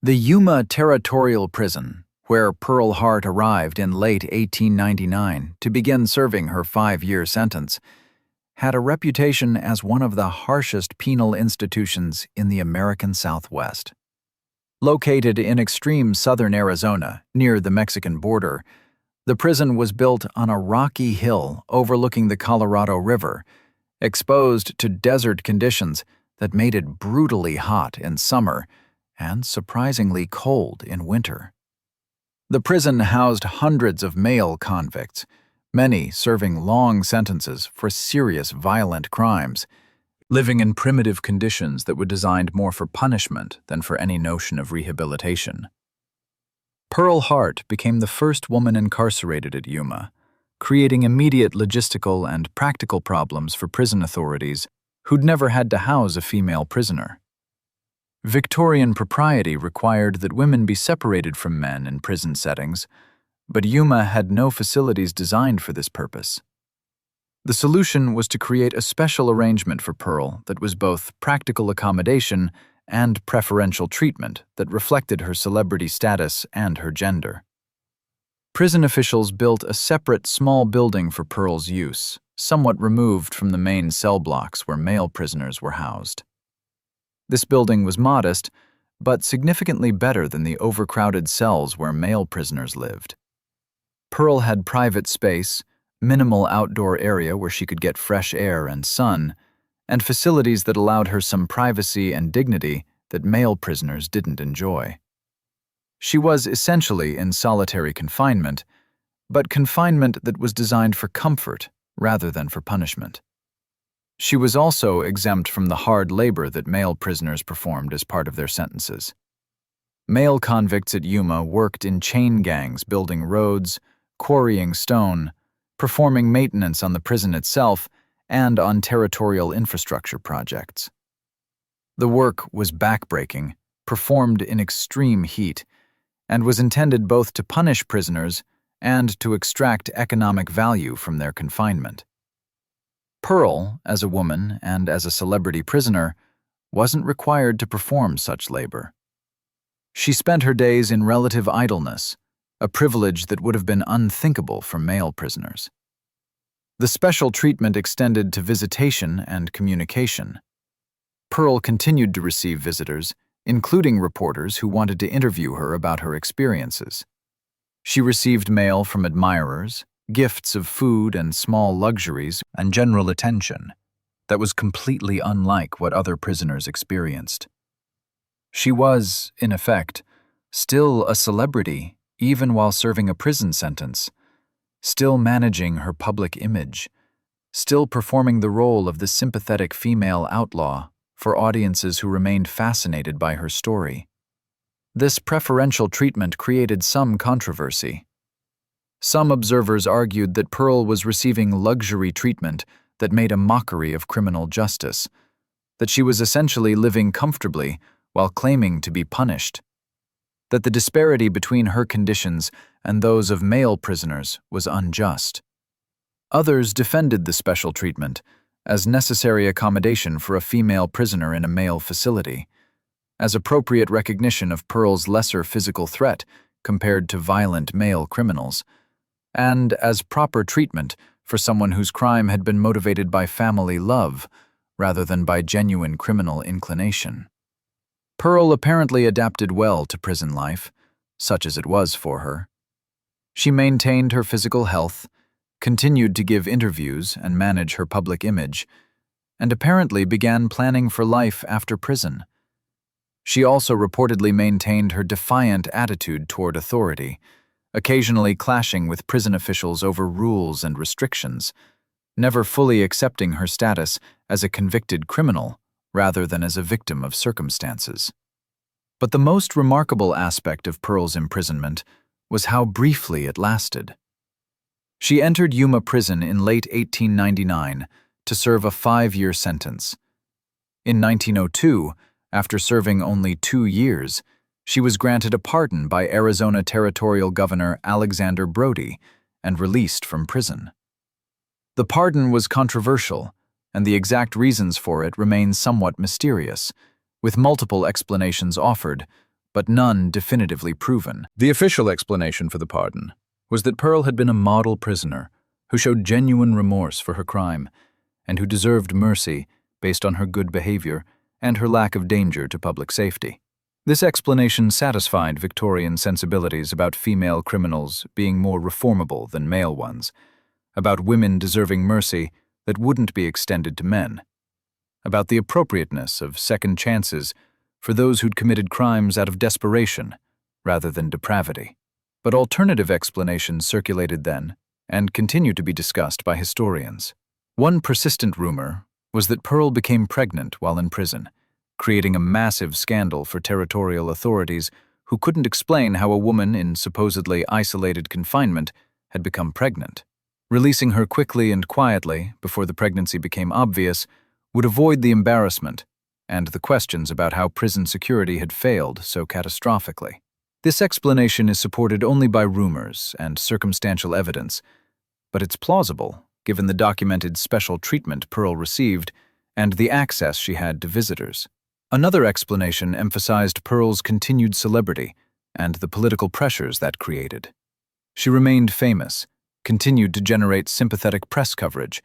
The Yuma Territorial Prison, where Pearl Hart arrived in late 1899 to begin serving her 5-year sentence, had a reputation as one of the harshest penal institutions in the American Southwest. Located in extreme southern Arizona, near the Mexican border, the prison was built on a rocky hill overlooking the Colorado River, exposed to desert conditions that made it brutally hot in summer and surprisingly cold in winter. The prison housed hundreds of male convicts, many serving long sentences for serious violent crimes, living in primitive conditions that were designed more for punishment than for any notion of rehabilitation. Pearl Hart became the first woman incarcerated at Yuma, creating immediate logistical and practical problems for prison authorities who'd never had to house a female prisoner. Victorian propriety required that women be separated from men in prison settings, but Yuma had no facilities designed for this purpose. The solution was to create a special arrangement for Pearl that was both practical accommodation and preferential treatment that reflected her celebrity status and her gender. Prison officials built a separate small building for Pearl's use, somewhat removed from the main cell blocks where male prisoners were housed. This building was modest, but significantly better than the overcrowded cells where male prisoners lived. Pearl had private space, minimal outdoor area where she could get fresh air and sun, and facilities that allowed her some privacy and dignity that male prisoners didn't enjoy. She was essentially in solitary confinement, but confinement that was designed for comfort rather than for punishment. She was also exempt from the hard labor that male prisoners performed as part of their sentences. Male convicts at Yuma worked in chain gangs building roads, quarrying stone, performing maintenance on the prison itself, and on territorial infrastructure projects. The work was backbreaking, performed in extreme heat, and was intended both to punish prisoners and to extract economic value from their confinement. Pearl, as a woman and as a celebrity prisoner, wasn't required to perform such labor. She spent her days in relative idleness, a privilege that would have been unthinkable for male prisoners. The special treatment extended to visitation and communication. Pearl continued to receive visitors, including reporters who wanted to interview her about her experiences. She received mail from admirers, gifts of food and small luxuries, and general attention that was completely unlike what other prisoners experienced. She was, in effect, still a celebrity even while serving a prison sentence, still managing her public image, still performing the role of the sympathetic female outlaw for audiences who remained fascinated by her story. This preferential treatment created some controversy. Some observers argued that Pearl was receiving luxury treatment that made a mockery of criminal justice, that she was essentially living comfortably while claiming to be punished, that the disparity between her conditions and those of male prisoners was unjust. Others defended the special treatment as necessary accommodation for a female prisoner in a male facility, as appropriate recognition of Pearl's lesser physical threat compared to violent male criminals, and as proper treatment for someone whose crime had been motivated by family love rather than by genuine criminal inclination. Pearl apparently adapted well to prison life, such as it was for her. She maintained her physical health, continued to give interviews and manage her public image, and apparently began planning for life after prison. She also reportedly maintained her defiant attitude toward authority, occasionally clashing with prison officials over rules and restrictions, never fully accepting her status as a convicted criminal rather than as a victim of circumstances. But the most remarkable aspect of Pearl's imprisonment was how briefly it lasted. She entered Yuma prison in late 1899 to serve a 5-year sentence. In 1902, after serving only 2 years, she was granted a pardon by Arizona Territorial Governor Alexander Brody and released from prison. The pardon was controversial, and the exact reasons for it remain somewhat mysterious, with multiple explanations offered, but none definitively proven. The official explanation for the pardon was that Pearl had been a model prisoner who showed genuine remorse for her crime and who deserved mercy based on her good behavior and her lack of danger to public safety. This explanation satisfied Victorian sensibilities about female criminals being more reformable than male ones, about women deserving mercy that wouldn't be extended to men, about the appropriateness of second chances for those who'd committed crimes out of desperation rather than depravity. But alternative explanations circulated then, and continue to be discussed by historians. One persistent rumor was that Pearl became pregnant while in prison, creating a massive scandal for territorial authorities who couldn't explain how a woman in supposedly isolated confinement had become pregnant. Releasing her quickly and quietly before the pregnancy became obvious would avoid the embarrassment and the questions about how prison security had failed so catastrophically. This explanation is supported only by rumors and circumstantial evidence, but it's plausible given the documented special treatment Pearl received and the access she had to visitors. Another explanation emphasized Pearl's continued celebrity and the political pressures that created. She remained famous, continued to generate sympathetic press coverage,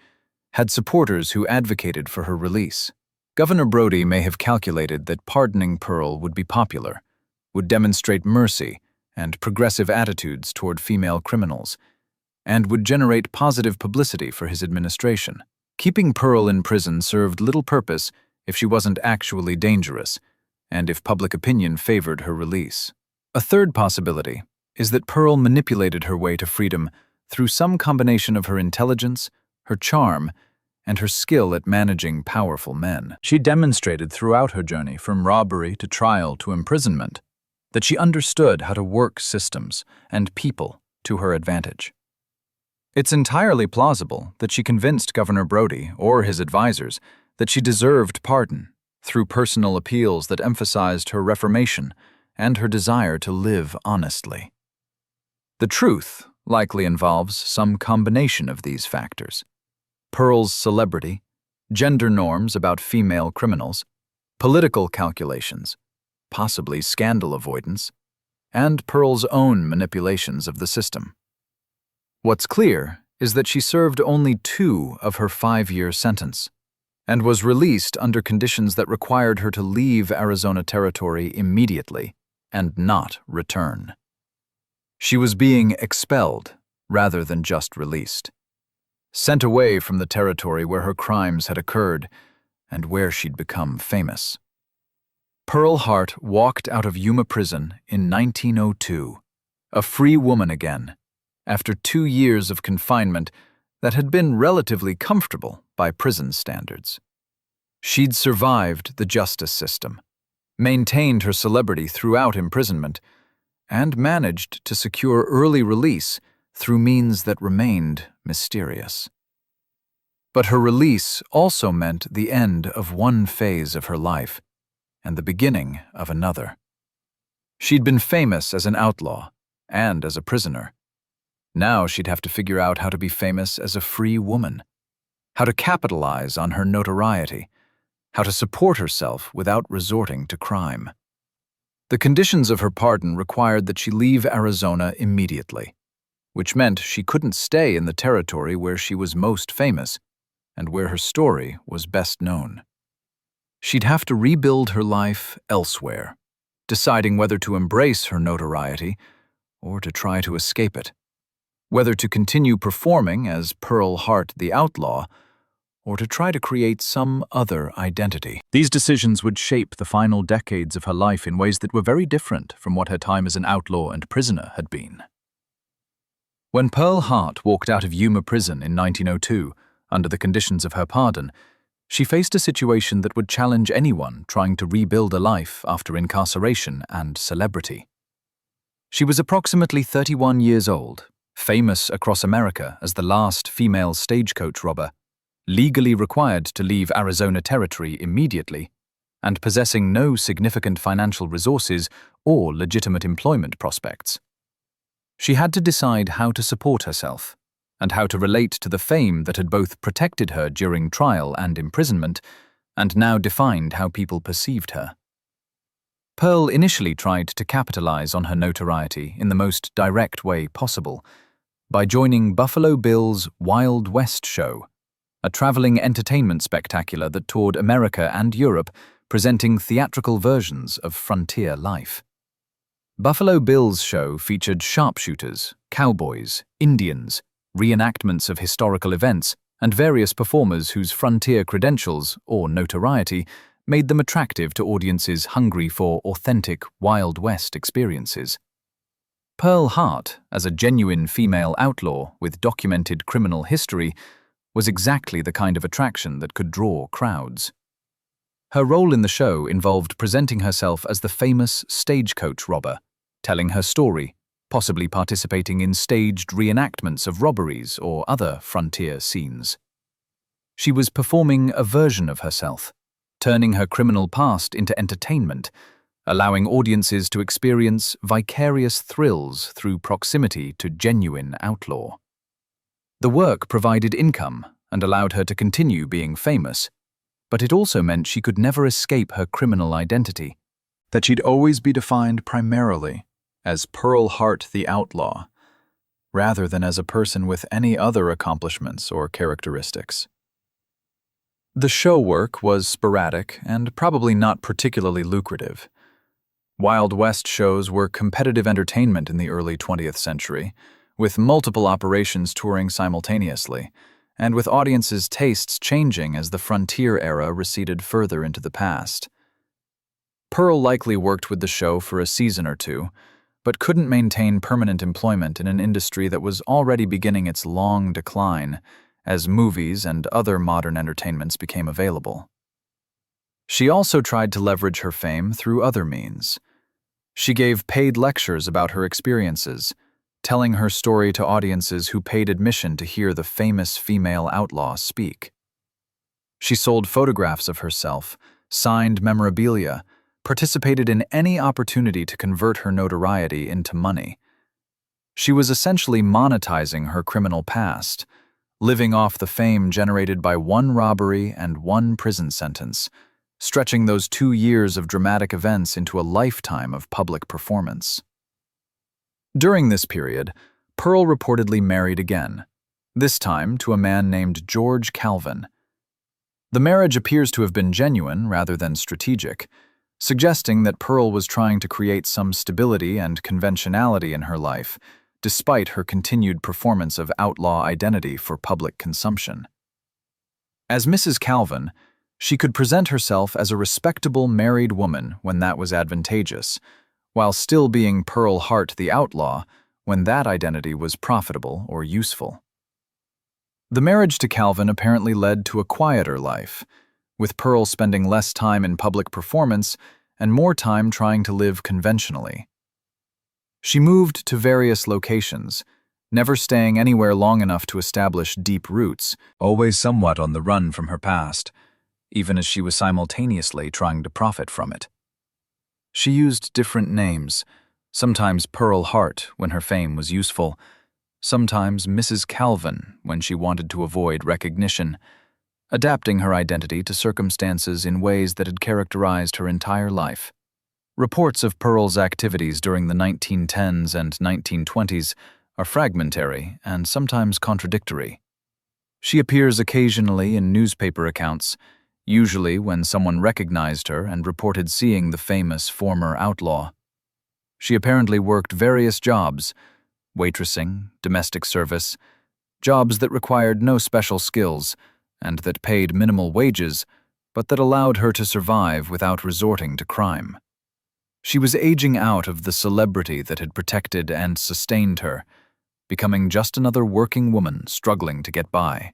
had supporters who advocated for her release. Governor Brody may have calculated that pardoning Pearl would be popular, would demonstrate mercy and progressive attitudes toward female criminals, and would generate positive publicity for his administration. Keeping Pearl in prison served little purpose if she wasn't actually dangerous, and if public opinion favored her release. A third possibility is that Pearl manipulated her way to freedom through some combination of her intelligence, her charm, and her skill at managing powerful men. She demonstrated throughout her journey from robbery to trial to imprisonment that she understood how to work systems and people to her advantage. It's entirely plausible that she convinced Governor Brody or his advisors that she deserved pardon through personal appeals that emphasized her reformation and her desire to live honestly. The truth likely involves some combination of these factors: Pearl's celebrity, gender norms about female criminals, political calculations, possibly scandal avoidance, and Pearl's own manipulations of the system. What's clear is that she served only 2 of her 5-year sentence and was released under conditions that required her to leave Arizona Territory immediately and not return. She was being expelled rather than just released, sent away from the territory where her crimes had occurred and where she'd become famous. Pearl Hart walked out of Yuma Prison in 1902, a free woman again, after 2 years of confinement that had been relatively comfortable by prison standards. She'd survived the justice system, maintained her celebrity throughout imprisonment, and managed to secure early release through means that remained mysterious. But her release also meant the end of one phase of her life and the beginning of another. She'd been famous as an outlaw and as a prisoner. Now she'd have to figure out how to be famous as a free woman, how to capitalize on her notoriety, how to support herself without resorting to crime. The conditions of her pardon required that she leave Arizona immediately, which meant she couldn't stay in the territory where she was most famous and where her story was best known. She'd have to rebuild her life elsewhere, deciding whether to embrace her notoriety or to try to escape it, whether to continue performing as Pearl Hart the Outlaw or to try to create some other identity. These decisions would shape the final decades of her life in ways that were very different from what her time as an outlaw and prisoner had been. When Pearl Hart walked out of Yuma Prison in 1902, under the conditions of her pardon, she faced a situation that would challenge anyone trying to rebuild a life after incarceration and celebrity. She was approximately 31 years old, famous across America as the last female stagecoach robber, legally required to leave Arizona Territory immediately, and possessing no significant financial resources or legitimate employment prospects. She had to decide how to support herself and how to relate to the fame that had both protected her during trial and imprisonment and now defined how people perceived her. Pearl initially tried to capitalize on her notoriety in the most direct way possible by joining Buffalo Bill's Wild West show, a traveling entertainment spectacular that toured America and Europe, presenting theatrical versions of frontier life. Buffalo Bill's show featured sharpshooters, cowboys, Indians, reenactments of historical events, and various performers whose frontier credentials, or notoriety, made them attractive to audiences hungry for authentic Wild West experiences. Pearl Hart, as a genuine female outlaw with documented criminal history, was exactly the kind of attraction that could draw crowds. Her role in the show involved presenting herself as the famous stagecoach robber, telling her story, possibly participating in staged reenactments of robberies or other frontier scenes. She was performing a version of herself, turning her criminal past into entertainment, allowing audiences to experience vicarious thrills through proximity to genuine outlaw. The work provided income and allowed her to continue being famous, but it also meant she could never escape her criminal identity, That she'd always be defined primarily as Pearl Hart the Outlaw, rather than as a person with any other accomplishments or characteristics. The show work was sporadic and probably not particularly lucrative. Wild West shows were competitive entertainment in the early 20th century, with multiple operations touring simultaneously, and with audiences' tastes changing as the frontier era receded further into the past. Pearl likely worked with the show for a season or two, but couldn't maintain permanent employment in an industry that was already beginning its long decline as movies and other modern entertainments became available. She also tried to leverage her fame through other means. She gave paid lectures about her experiences, telling her story to audiences who paid admission to hear the famous female outlaw speak. She sold photographs of herself, signed memorabilia, participated in any opportunity to convert her notoriety into money. She was essentially monetizing her criminal past, living off the fame generated by one robbery and one prison sentence, stretching those 2 years of dramatic events into a lifetime of public performance. During this period, Pearl reportedly married again, this time to a man named George Calvin. The marriage appears to have been genuine rather than strategic, suggesting that Pearl was trying to create some stability and conventionality in her life, despite her continued performance of outlaw identity for public consumption. As Mrs. Calvin, she could present herself as a respectable married woman when that was advantageous, while still being Pearl Hart the Outlaw when that identity was profitable or useful. The marriage to Calvin apparently led to a quieter life, with Pearl spending less time in public performance and more time trying to live conventionally. She moved to various locations, never staying anywhere long enough to establish deep roots, always somewhat on the run from her past, even as she was simultaneously trying to profit from it. She used different names, sometimes Pearl Hart when her fame was useful, sometimes Mrs. Calvin when she wanted to avoid recognition, adapting her identity to circumstances in ways that had characterized her entire life. Reports of Pearl's activities during the 1910s and 1920s are fragmentary and sometimes contradictory. She appears occasionally in newspaper accounts, usually when someone recognized her and reported seeing the famous former outlaw. She apparently worked various jobs, waitressing, domestic service, jobs that required no special skills and that paid minimal wages, but that allowed her to survive without resorting to crime. She was aging out of the celebrity that had protected and sustained her, becoming just another working woman struggling to get by.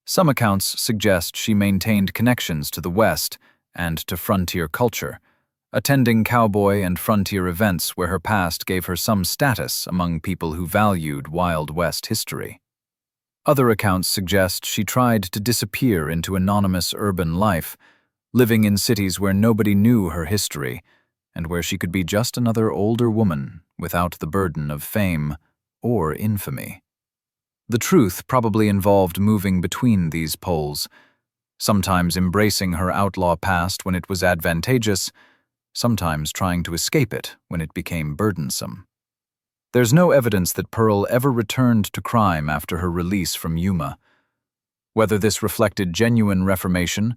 Some accounts suggest she maintained connections to the West and to frontier culture, attending cowboy and frontier events where her past gave her some status among people who valued Wild West history. Other accounts suggest she tried to disappear into anonymous urban life, living in cities where nobody knew her history and where she could be just another older woman without the burden of fame or infamy. The truth probably involved moving between these poles, sometimes embracing her outlaw past when it was advantageous, sometimes trying to escape it when it became burdensome. There's no evidence that Pearl ever returned to crime after her release from Yuma. Whether this reflected genuine reformation,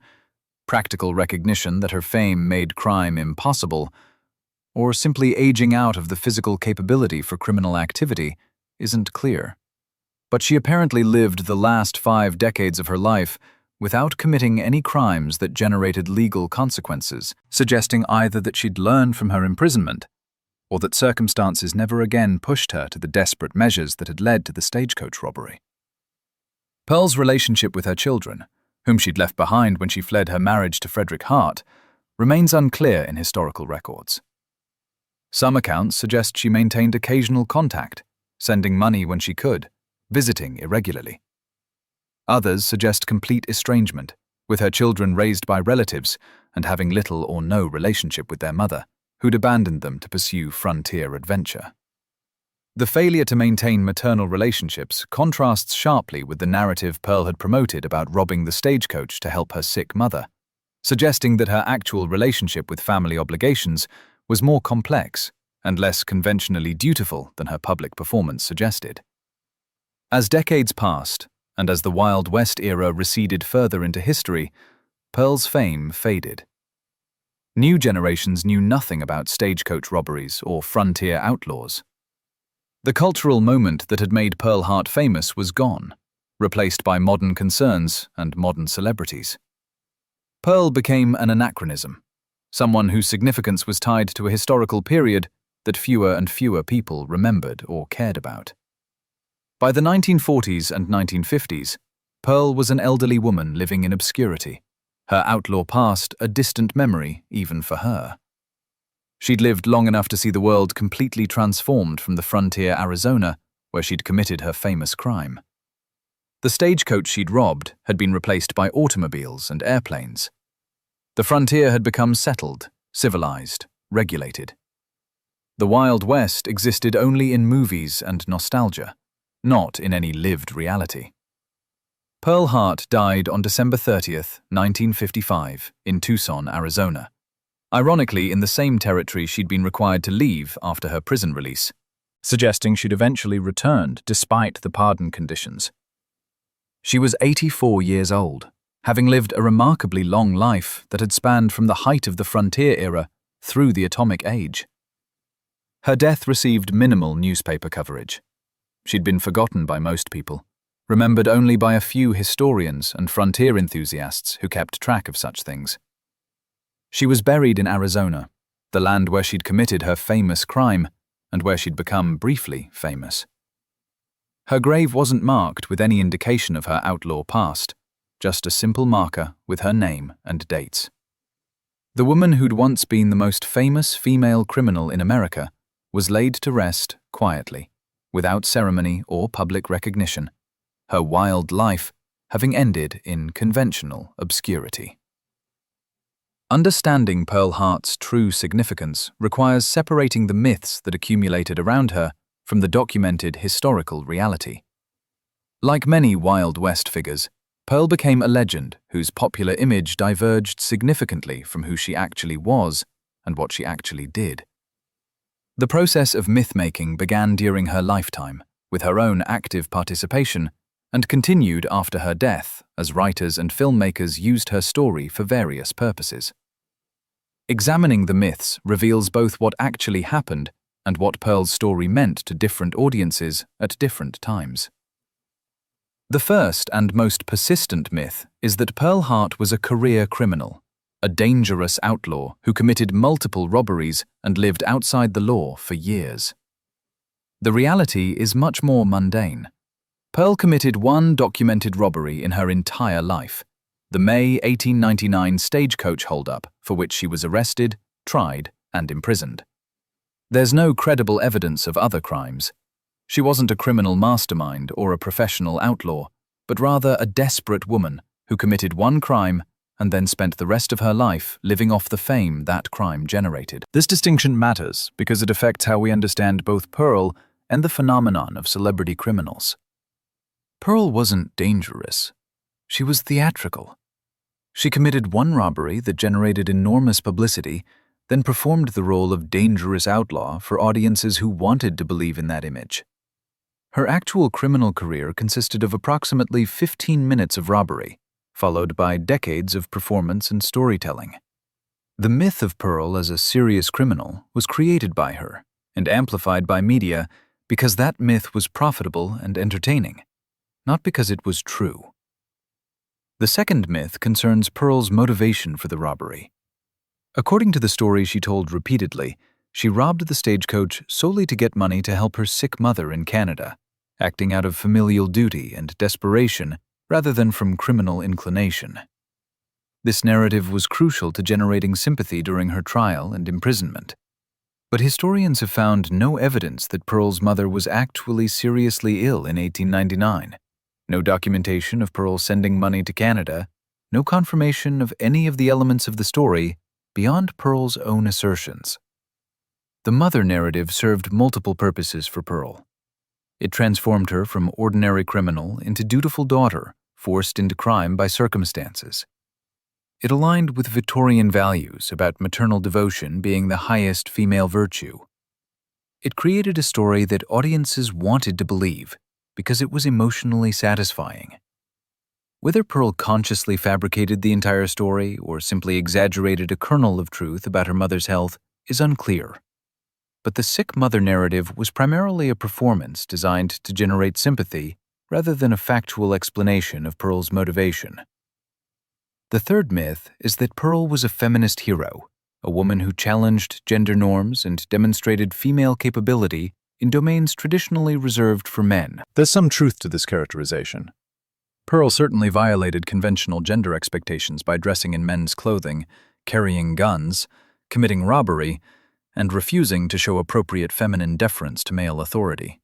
practical recognition that her fame made crime impossible, or simply aging out of the physical capability for criminal activity, isn't clear. But she apparently lived the last 5 decades of her life without committing any crimes that generated legal consequences, suggesting either that she'd learned from her imprisonment or that circumstances never again pushed her to the desperate measures that had led to the Stagecoach robbery. Pearl's relationship with her children, whom she'd left behind when she fled her marriage to Frederick Hart, remains unclear in historical records. Some accounts suggest she maintained occasional contact, sending money when she could, visiting irregularly. Others suggest complete estrangement, with her children raised by relatives and having little or no relationship with their mother, who'd abandoned them to pursue frontier adventure. The failure to maintain maternal relationships contrasts sharply with the narrative Pearl had promoted about robbing the stagecoach to help her sick mother, suggesting that her actual relationship with family obligations was more complex and less conventionally dutiful than her public performance suggested. As decades passed, and as the Wild West era receded further into history, Pearl's fame faded. New generations knew nothing about stagecoach robberies or frontier outlaws. The cultural moment that had made Pearl Hart famous was gone, replaced by modern concerns and modern celebrities. Pearl became an anachronism, someone whose significance was tied to a historical period that fewer and fewer people remembered or cared about. By the 1940s and 1950s, Pearl was an elderly woman living in obscurity, her outlaw past a distant memory even for her. She'd lived long enough to see the world completely transformed from the frontier Arizona, where she'd committed her famous crime. The stagecoach she'd robbed had been replaced by automobiles and airplanes. The frontier had become settled, civilized, regulated. The Wild West existed only in movies and nostalgia, not in any lived reality. Pearl Hart died on December 30th, 1955, in Tucson, Arizona, ironically in the same territory she'd been required to leave after her prison release, suggesting she'd eventually returned despite the pardon conditions. She was 84 years old, having lived a remarkably long life that had spanned from the height of the frontier era through the atomic age. Her death received minimal newspaper coverage. She'd been forgotten by most people, remembered only by a few historians and frontier enthusiasts who kept track of such things. She was buried in Arizona, the land where she'd committed her famous crime and where she'd become briefly famous. Her grave wasn't marked with any indication of her outlaw past, just a simple marker with her name and dates. The woman who'd once been the most famous female criminal in America was laid to rest quietly, without ceremony or public recognition, her wild life having ended in conventional obscurity. Understanding Pearl Hart's true significance requires separating the myths that accumulated around her from the documented historical reality. Like many Wild West figures, Pearl became a legend whose popular image diverged significantly from who she actually was and what she actually did. The process of myth-making began during her lifetime, with her own active participation, and continued after her death as writers and filmmakers used her story for various purposes. Examining the myths reveals both what actually happened and what Pearl's story meant to different audiences at different times. The first and most persistent myth is that Pearl Hart was a career criminal, a dangerous outlaw who committed multiple robberies and lived outside the law for years. The reality is much more mundane. Pearl committed one documented robbery in her entire life, the May 1899 stagecoach holdup for which she was arrested, tried, and imprisoned. There's no credible evidence of other crimes. She wasn't a criminal mastermind or a professional outlaw, but rather a desperate woman who committed one crime and then spent the rest of her life living off the fame that crime generated. This distinction matters because it affects how we understand both Pearl and the phenomenon of celebrity criminals. Pearl wasn't dangerous. She was theatrical. She committed one robbery that generated enormous publicity, then performed the role of dangerous outlaw for audiences who wanted to believe in that image. Her actual criminal career consisted of approximately 15 minutes of robbery, followed by decades of performance and storytelling. The myth of Pearl as a serious criminal was created by her and amplified by media because that myth was profitable and entertaining, not because it was true. The second myth concerns Pearl's motivation for the robbery. According to the story she told repeatedly, She robbed the Stagecoach solely to get money to help her sick mother in Canada, acting out of familial duty and desperation rather than from criminal inclination. This narrative was crucial to generating sympathy during her trial and imprisonment. But historians have found no evidence that Pearl's mother was actually seriously ill in 1899. No documentation of Pearl sending money to Canada, no confirmation of any of the elements of the story beyond Pearl's own assertions. The mother narrative served multiple purposes for Pearl. It transformed her from ordinary criminal into dutiful daughter, forced into crime by circumstances. It aligned with Victorian values about maternal devotion being the highest female virtue. It created a story that audiences wanted to believe because it was emotionally satisfying. Whether Pearl consciously fabricated the entire story or simply exaggerated a kernel of truth about her mother's health is unclear. But the sick mother narrative was primarily a performance designed to generate sympathy rather than a factual explanation of Pearl's motivation. The third myth is that Pearl was a feminist hero, a woman who challenged gender norms and demonstrated female capability in domains traditionally reserved for men. There's some truth to this characterization. Pearl certainly violated conventional gender expectations by dressing in men's clothing, carrying guns, committing robbery, and refusing to show appropriate feminine deference to male authority.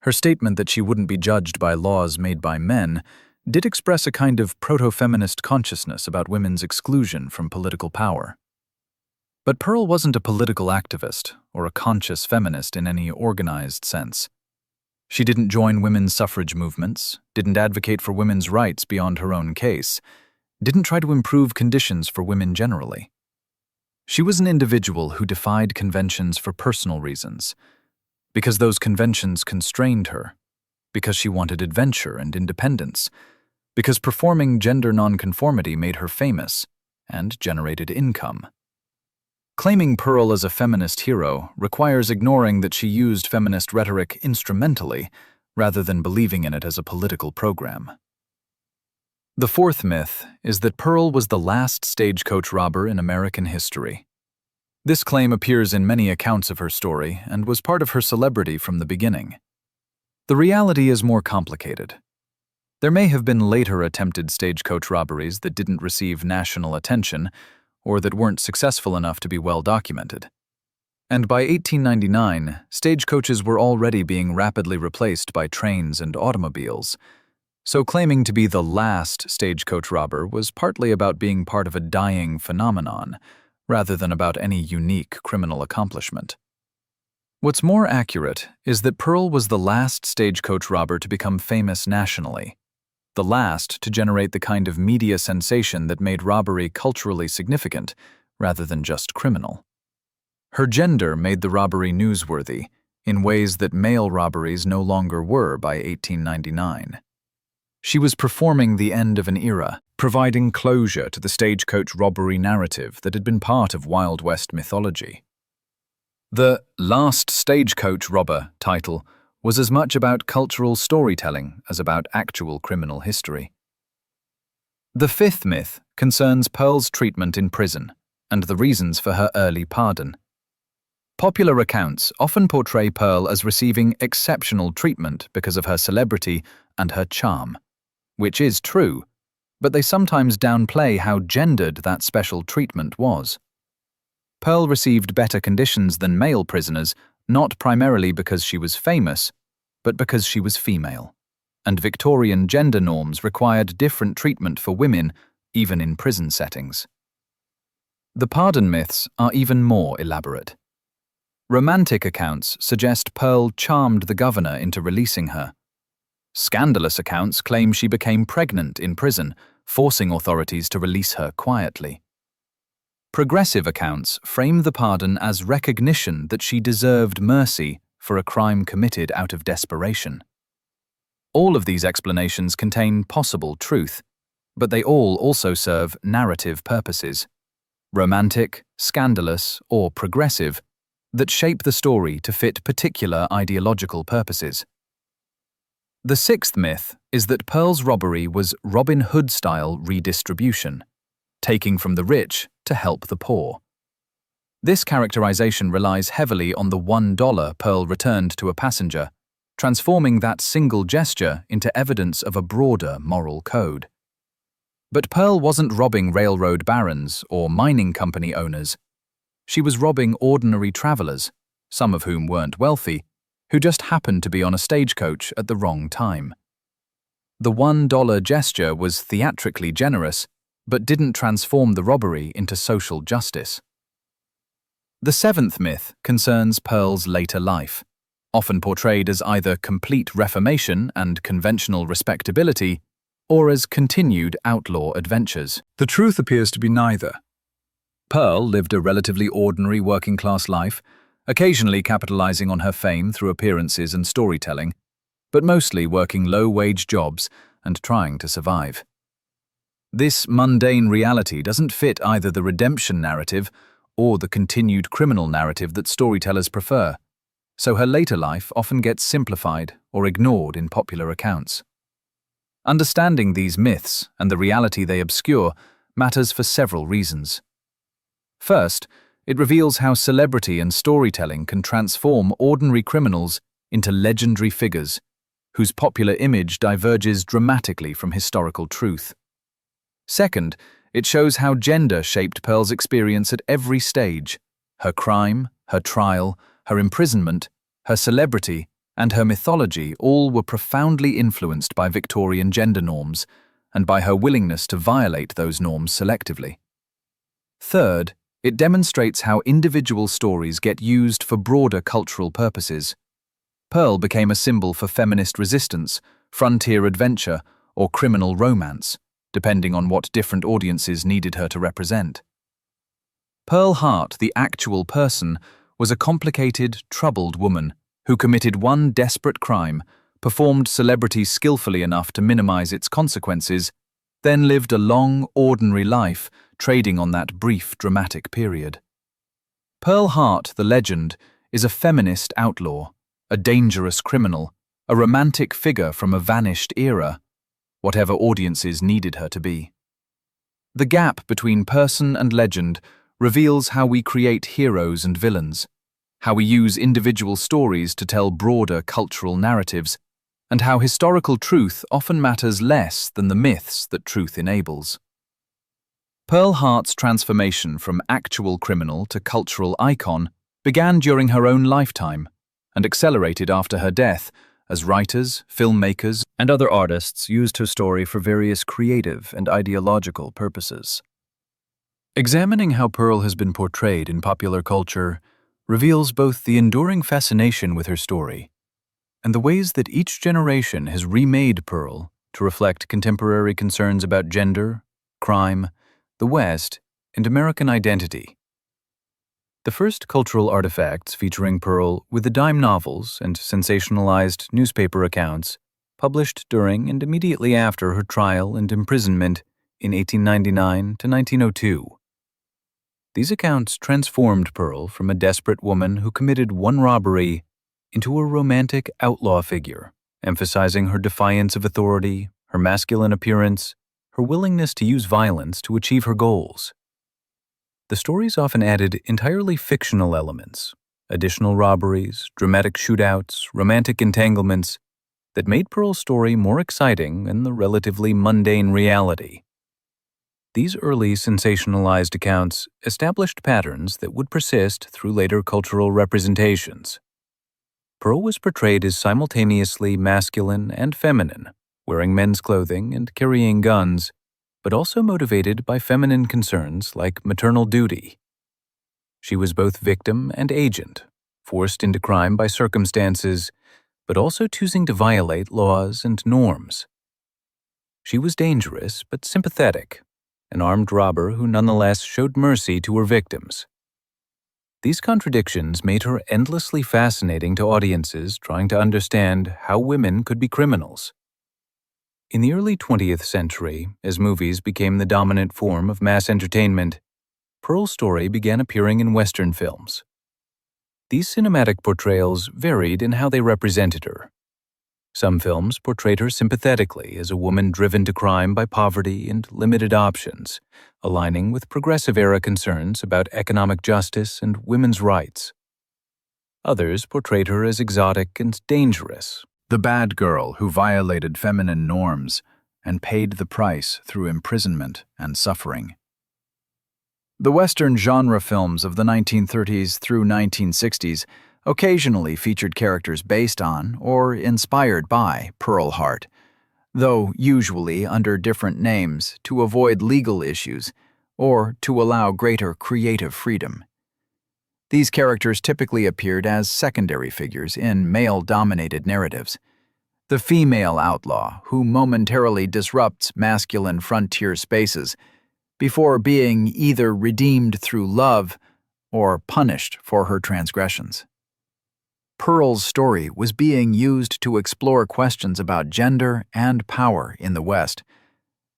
Her statement that she wouldn't be judged by laws made by men did express a kind of proto-feminist consciousness about women's exclusion from political power. But Pearl wasn't a political activist or a conscious feminist in any organized sense. She didn't join women's suffrage movements, didn't advocate for women's rights beyond her own case, didn't try to improve conditions for women generally. She was an individual who defied conventions for personal reasons, because those conventions constrained her, because she wanted adventure and independence, because performing gender nonconformity made her famous and generated income. Claiming Pearl as a feminist hero requires ignoring that she used feminist rhetoric instrumentally rather than believing in it as a political program. The fourth myth is that Pearl was the last stagecoach robber in American history. This claim appears in many accounts of her story and was part of her celebrity from the beginning. The reality is more complicated. There may have been later attempted stagecoach robberies that didn't receive national attention or that weren't successful enough to be well documented. And by 1899, stagecoaches were already being rapidly replaced by trains and automobiles. So claiming to be the last stagecoach robber was partly about being part of a dying phenomenon, rather than about any unique criminal accomplishment. What's more accurate is that Pearl was the last stagecoach robber to become famous nationally, the last to generate the kind of media sensation that made robbery culturally significant rather than just criminal. Her gender made the robbery newsworthy in ways that male robberies no longer were by 1899. She was performing the end of an era, providing closure to the stagecoach robbery narrative that had been part of Wild West mythology. The Last Stagecoach Robber title was as much about cultural storytelling as about actual criminal history. The fifth myth concerns Pearl's treatment in prison and the reasons for her early pardon. Popular accounts often portray Pearl as receiving exceptional treatment because of her celebrity and her charm, which is true, but they sometimes downplay how gendered that special treatment was. Pearl received better conditions than male prisoners, not primarily because she was famous, but because she was female, and Victorian gender norms required different treatment for women, even in prison settings. The pardon myths are even more elaborate. Romantic accounts suggest Pearl charmed the governor into releasing her. Scandalous accounts claim she became pregnant in prison, forcing authorities to release her quietly. Progressive accounts frame the pardon as recognition that she deserved mercy for a crime committed out of desperation. All of these explanations contain possible truth, but they all also serve narrative purposes, romantic, scandalous, or progressive, that shape the story to fit particular ideological purposes. The sixth myth is that Pearl's robbery was Robin Hood-style redistribution, taking from the rich to help the poor. This characterization relies heavily on the $1 Pearl returned to a passenger, transforming that single gesture into evidence of a broader moral code. But Pearl wasn't robbing railroad barons or mining company owners. She was robbing ordinary travelers, some of whom weren't wealthy, who just happened to be on a stagecoach at the wrong time. The $1 gesture was theatrically generous, but didn't transform the robbery into social justice. The seventh myth concerns Pearl's later life, often portrayed as either complete reformation and conventional respectability, or as continued outlaw adventures. The truth appears to be neither. Pearl lived a relatively ordinary working-class life, occasionally capitalizing on her fame through appearances and storytelling, but mostly working low-wage jobs and trying to survive. This mundane reality doesn't fit either the redemption narrative or the continued criminal narrative that storytellers prefer, so her later life often gets simplified or ignored in popular accounts. Understanding these myths and the reality they obscure matters for several reasons. First, it reveals how celebrity and storytelling can transform ordinary criminals into legendary figures, whose popular image diverges dramatically from historical truth. Second, it shows how gender shaped Pearl's experience at every stage: her crime, her trial, her imprisonment, her celebrity, and her mythology all were profoundly influenced by Victorian gender norms and by her willingness to violate those norms selectively. Third, it demonstrates how individual stories get used for broader cultural purposes. Pearl became a symbol for feminist resistance, frontier adventure, or criminal romance, depending on what different audiences needed her to represent. Pearl Hart, the actual person, was a complicated, troubled woman who committed one desperate crime, performed celebrity skillfully enough to minimize its consequences, then lived a long, ordinary life, trading on that brief, dramatic period. Pearl Hart, the legend, is a feminist outlaw, a dangerous criminal, a romantic figure from a vanished era, whatever audiences needed her to be. The gap between person and legend reveals how we create heroes and villains, how we use individual stories to tell broader cultural narratives, and how historical truth often matters less than the myths that truth enables. Pearl Hart's transformation from actual criminal to cultural icon began during her own lifetime and accelerated after her death as writers, filmmakers, and other artists used her story for various creative and ideological purposes. Examining how Pearl has been portrayed in popular culture reveals both the enduring fascination with her story and the ways that each generation has remade Pearl to reflect contemporary concerns about gender, crime, the West, and American identity. The first cultural artifacts featuring Pearl were the dime novels and sensationalized newspaper accounts published during and immediately after her trial and imprisonment in 1899 to 1902. These accounts transformed Pearl from a desperate woman who committed one robbery into a romantic outlaw figure, emphasizing her defiance of authority, her masculine appearance, her willingness to use violence to achieve her goals. The stories often added entirely fictional elements, additional robberies, dramatic shootouts, romantic entanglements, that made Pearl's story more exciting than the relatively mundane reality. These early sensationalized accounts established patterns that would persist through later cultural representations. Pearl was portrayed as simultaneously masculine and feminine, wearing men's clothing and carrying guns, but also motivated by feminine concerns like maternal duty. She was both victim and agent, forced into crime by circumstances, but also choosing to violate laws and norms. She was dangerous but sympathetic, an armed robber who nonetheless showed mercy to her victims. These contradictions made her endlessly fascinating to audiences trying to understand how women could be criminals. In the early 20th century, as movies became the dominant form of mass entertainment, Pearl's story began appearing in Western films. These cinematic portrayals varied in how they represented her. Some films portrayed her sympathetically as a woman driven to crime by poverty and limited options, aligning with progressive-era concerns about economic justice and women's rights. Others portrayed her as exotic and dangerous, the bad girl who violated feminine norms and paid the price through imprisonment and suffering. The Western genre films of the 1930s through 1960s occasionally featured characters based on or inspired by Pearl Hart, though usually under different names to avoid legal issues or to allow greater creative freedom. These characters typically appeared as secondary figures in male-dominated narratives. The female outlaw who momentarily disrupts masculine frontier spaces before being either redeemed through love or punished for her transgressions. Pearl's story was being used to explore questions about gender and power in the West,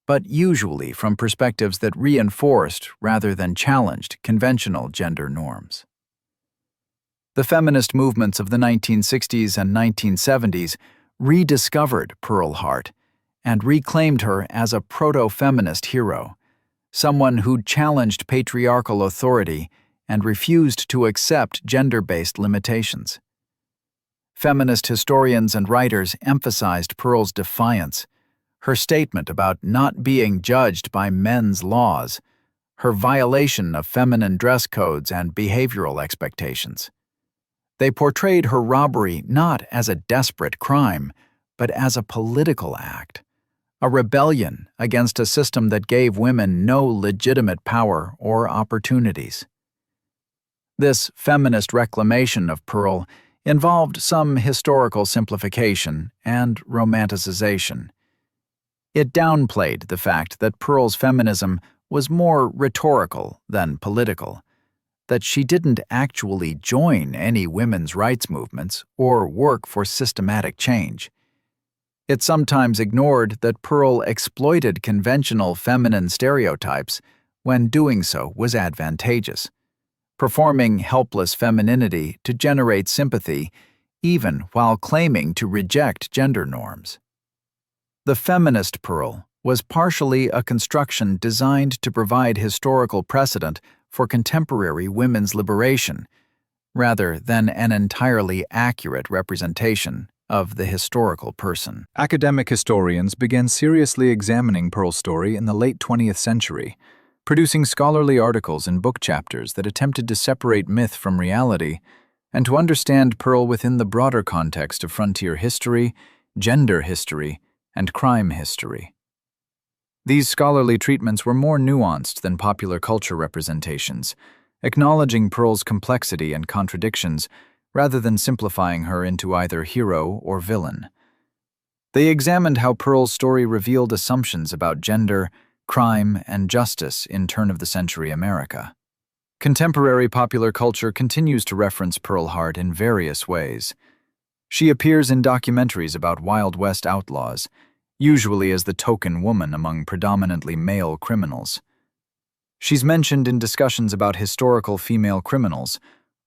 but usually from perspectives that reinforced rather than challenged conventional gender norms. The feminist movements of the 1960s and 1970s rediscovered Pearl Hart and reclaimed her as a proto-feminist hero, someone who challenged patriarchal authority and refused to accept gender-based limitations. Feminist historians and writers emphasized Pearl's defiance, her statement about not being judged by men's laws, her violation of feminine dress codes and behavioral expectations. They portrayed her robbery not as a desperate crime, but as a political act, a rebellion against a system that gave women no legitimate power or opportunities. This feminist reclamation of Pearl involved some historical simplification and romanticization. It downplayed the fact that Pearl's feminism was more rhetorical than political, that she didn't actually join any women's rights movements or work for systematic change. It sometimes ignored that Pearl exploited conventional feminine stereotypes when doing so was advantageous, performing helpless femininity to generate sympathy even while claiming to reject gender norms. The feminist Pearl was partially a construction designed to provide historical precedent for contemporary women's liberation, rather than an entirely accurate representation of the historical person. Academic historians began seriously examining Pearl's story in the late 20th century, producing scholarly articles and book chapters that attempted to separate myth from reality and to understand Pearl within the broader context of frontier history, gender history, and crime history. These scholarly treatments were more nuanced than popular culture representations, acknowledging Pearl's complexity and contradictions rather than simplifying her into either hero or villain. They examined how Pearl's story revealed assumptions about gender, crime, and justice in turn-of-the-century America. Contemporary popular culture continues to reference Pearl Hart in various ways. She appears in documentaries about Wild West outlaws, usually as the token woman among predominantly male criminals. She's mentioned in discussions about historical female criminals,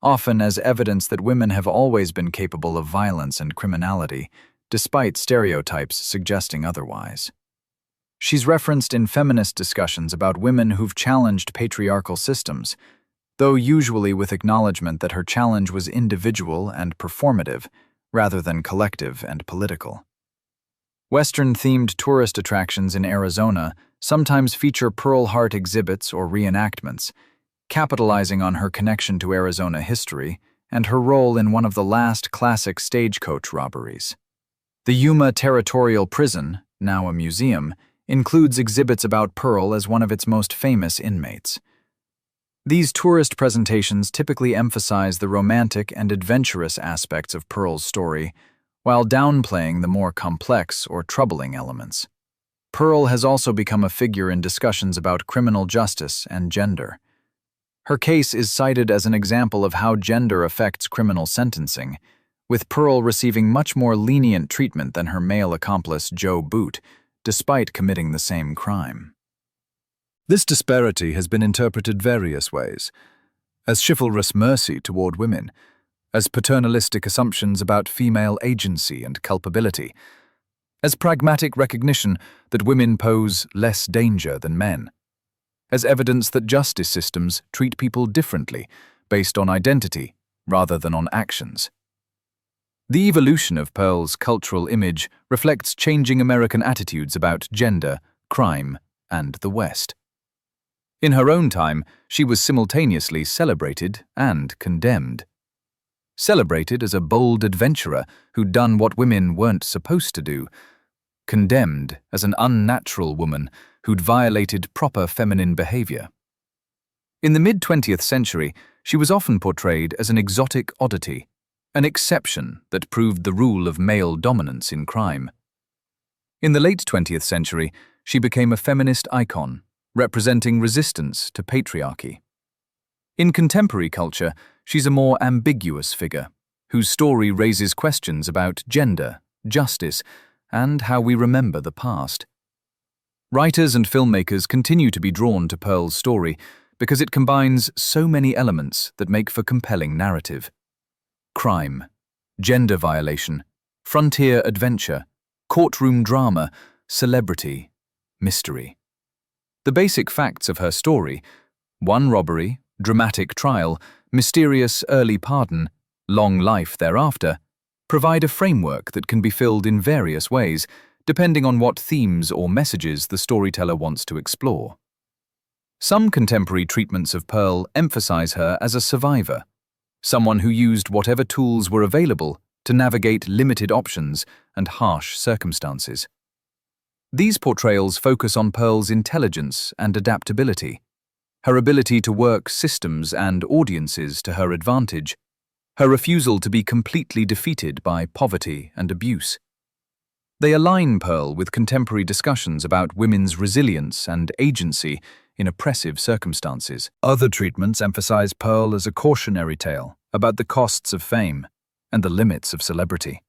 often as evidence that women have always been capable of violence and criminality, despite stereotypes suggesting otherwise. She's referenced in feminist discussions about women who've challenged patriarchal systems, though usually with acknowledgement that her challenge was individual and performative, rather than collective and political. Western-themed tourist attractions in Arizona sometimes feature Pearl Hart exhibits or reenactments, capitalizing on her connection to Arizona history and her role in one of the last classic Stagecoach robberies. The Yuma Territorial Prison, now a museum, includes exhibits about Pearl as one of its most famous inmates. These tourist presentations typically emphasize the romantic and adventurous aspects of Pearl's story, while downplaying the more complex or troubling elements. Pearl has also become a figure in discussions about criminal justice and gender. Her case is cited as an example of how gender affects criminal sentencing, with Pearl receiving much more lenient treatment than her male accomplice Joe Boot, despite committing the same crime. This disparity has been interpreted various ways: as chivalrous mercy toward women, as paternalistic assumptions about female agency and culpability, as pragmatic recognition that women pose less danger than men, as evidence that justice systems treat people differently based on identity rather than on actions. The evolution of Pearl's cultural image reflects changing American attitudes about gender, crime, and the West. In her own time, she was simultaneously celebrated and condemned. Celebrated as a bold adventurer who'd done what women weren't supposed to do, condemned as an unnatural woman who'd violated proper feminine behavior. In the mid-20th century, she was often portrayed as an exotic oddity, an exception that proved the rule of male dominance in crime. In the late 20th century, she became a feminist icon, representing resistance to patriarchy. In contemporary culture, she's a more ambiguous figure, whose story raises questions about gender, justice, and how we remember the past. Writers and filmmakers continue to be drawn to Pearl's story because it combines so many elements that make for compelling narrative. Crime, gender violation, frontier adventure, courtroom drama, celebrity, mystery. The basic facts of her story, one robbery, dramatic trial, mysterious early pardon, long life thereafter, provide a framework that can be filled in various ways, depending on what themes or messages the storyteller wants to explore. Some contemporary treatments of Pearl emphasize her as a survivor, someone who used whatever tools were available to navigate limited options and harsh circumstances. These portrayals focus on Pearl's intelligence and adaptability, her ability to work systems and audiences to her advantage, her refusal to be completely defeated by poverty and abuse. They align Pearl with contemporary discussions about women's resilience and agency in oppressive circumstances. Other treatments emphasize Pearl as a cautionary tale about the costs of fame and the limits of celebrity.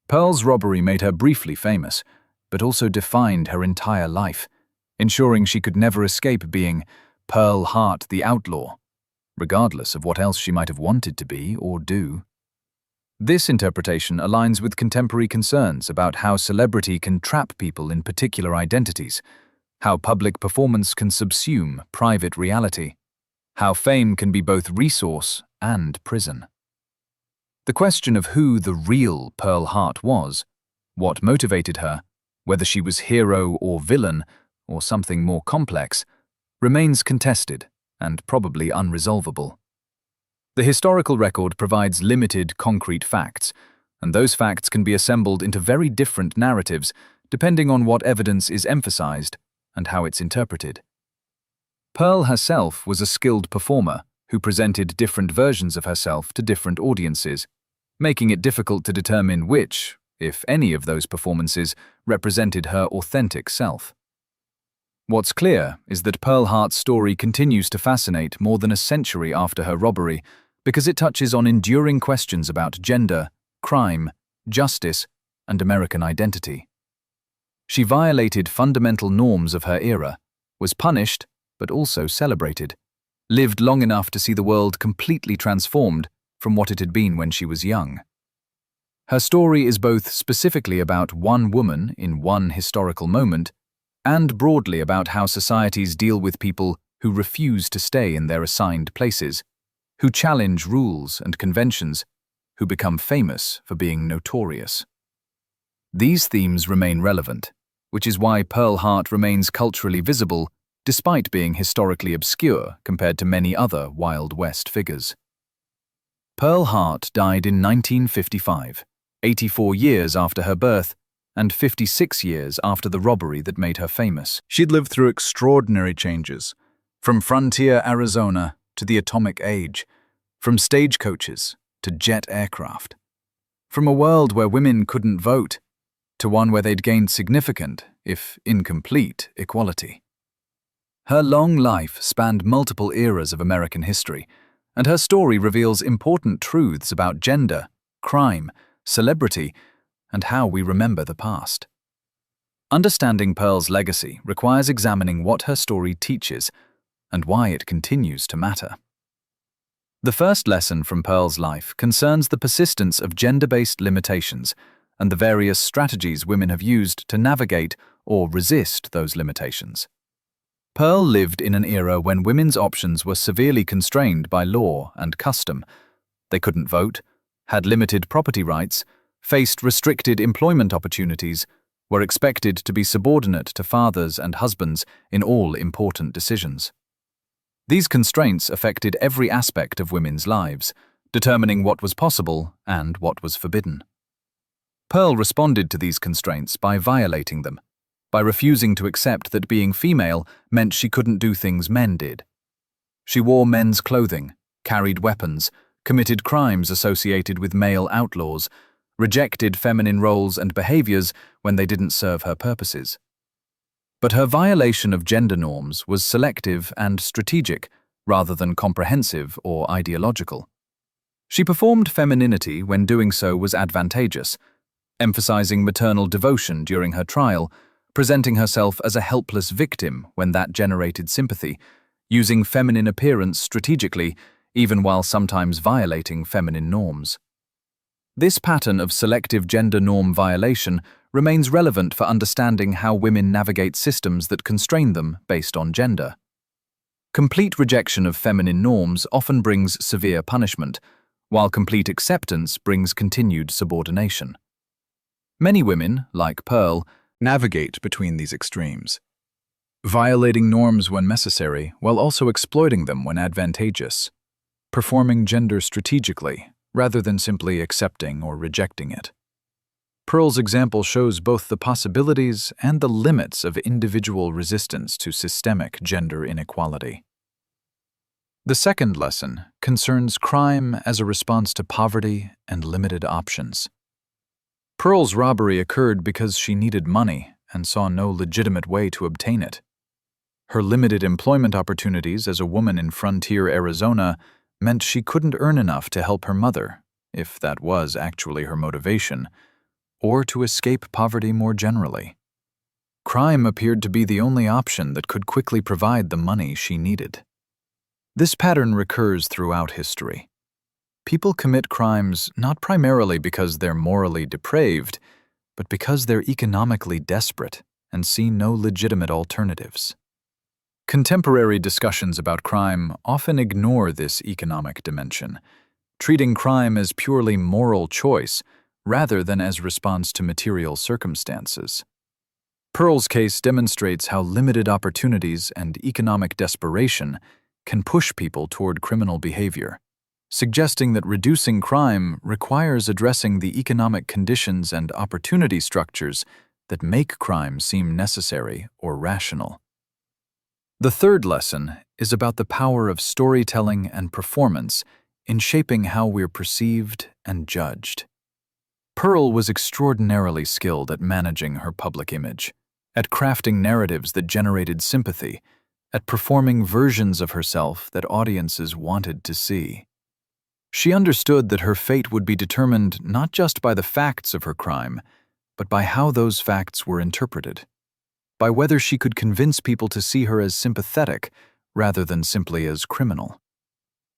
Pearl's robbery made her briefly famous, but also defined her entire life, ensuring she could never escape being Pearl Hart the Outlaw, regardless of what else she might have wanted to be or do. This interpretation aligns with contemporary concerns about how celebrity can trap people in particular identities, how public performance can subsume private reality, how fame can be both resource and prison. The question of who the real Pearl Hart was, what motivated her, whether she was hero or villain or something more complex, remains contested and probably unresolvable. The historical record provides limited concrete facts, and those facts can be assembled into very different narratives depending on what evidence is emphasized and how it's interpreted. Pearl herself was a skilled performer who presented different versions of herself to different audiences, making it difficult to determine which, if any of those performances, represented her authentic self. What's clear is that Pearl Hart's story continues to fascinate more than a century after her robbery because it touches on enduring questions about gender, crime, justice, and American identity. She violated fundamental norms of her era, was punished but also celebrated, lived long enough to see the world completely transformed from what it had been when she was young. Her story is both specifically about one woman in one historical moment and broadly about how societies deal with people who refuse to stay in their assigned places, who challenge rules and conventions, who become famous for being notorious. These themes remain relevant, which is why Pearl Hart remains culturally visible despite being historically obscure compared to many other Wild West figures. Pearl Hart died in 1955, 84 years after her birth, and 56 years after the robbery that made her famous. She'd lived through extraordinary changes, from frontier Arizona to the atomic age, from stagecoaches to jet aircraft, from a world where women couldn't vote to one where they'd gained significant, if incomplete, equality. Her long life spanned multiple eras of American history, and her story reveals important truths about gender, crime, celebrity, and how we remember the past. Understanding Pearl's legacy requires examining what her story teaches and why it continues to matter. The first lesson from Pearl's life concerns the persistence of gender-based limitations and the various strategies women have used to navigate or resist those limitations. Pearl lived in an era when women's options were severely constrained by law and custom. They couldn't vote, had limited property rights, faced restricted employment opportunities, were expected to be subordinate to fathers and husbands in all important decisions. These constraints affected every aspect of women's lives, determining what was possible and what was forbidden. Pearl responded to these constraints by violating them, by refusing to accept that being female meant she couldn't do things men did. She wore men's clothing, carried weapons, committed crimes associated with male outlaws, rejected feminine roles and behaviors when they didn't serve her purposes. But her violation of gender norms was selective and strategic, rather than comprehensive or ideological. She performed femininity when doing so was advantageous, emphasizing maternal devotion during her trial, presenting herself as a helpless victim when that generated sympathy, using feminine appearance strategically, even while sometimes violating feminine norms. This pattern of selective gender norm violation remains relevant for understanding how women navigate systems that constrain them based on gender. Complete rejection of feminine norms often brings severe punishment, while complete acceptance brings continued subordination. Many women, like Pearl, navigate between these extremes, violating norms when necessary while also exploiting them when advantageous, performing gender strategically rather than simply accepting or rejecting it. Pearl's example shows both the possibilities and the limits of individual resistance to systemic gender inequality. The second lesson concerns crime as a response to poverty and limited options. Pearl's robbery occurred because she needed money and saw no legitimate way to obtain it. Her limited employment opportunities as a woman in frontier Arizona meant she couldn't earn enough to help her mother, if that was actually her motivation, or to escape poverty more generally. Crime appeared to be the only option that could quickly provide the money she needed. This pattern recurs throughout history. People commit crimes not primarily because they're morally depraved, but because they're economically desperate and see no legitimate alternatives. Contemporary discussions about crime often ignore this economic dimension, treating crime as purely moral choice rather than as response to material circumstances. Pearl's case demonstrates how limited opportunities and economic desperation can push people toward criminal behavior, suggesting that reducing crime requires addressing the economic conditions and opportunity structures that make crime seem necessary or rational. The third lesson is about the power of storytelling and performance in shaping how we're perceived and judged. Pearl was extraordinarily skilled at managing her public image, at crafting narratives that generated sympathy, at performing versions of herself that audiences wanted to see. She understood that her fate would be determined not just by the facts of her crime, but by how those facts were interpreted, by whether she could convince people to see her as sympathetic rather than simply as criminal.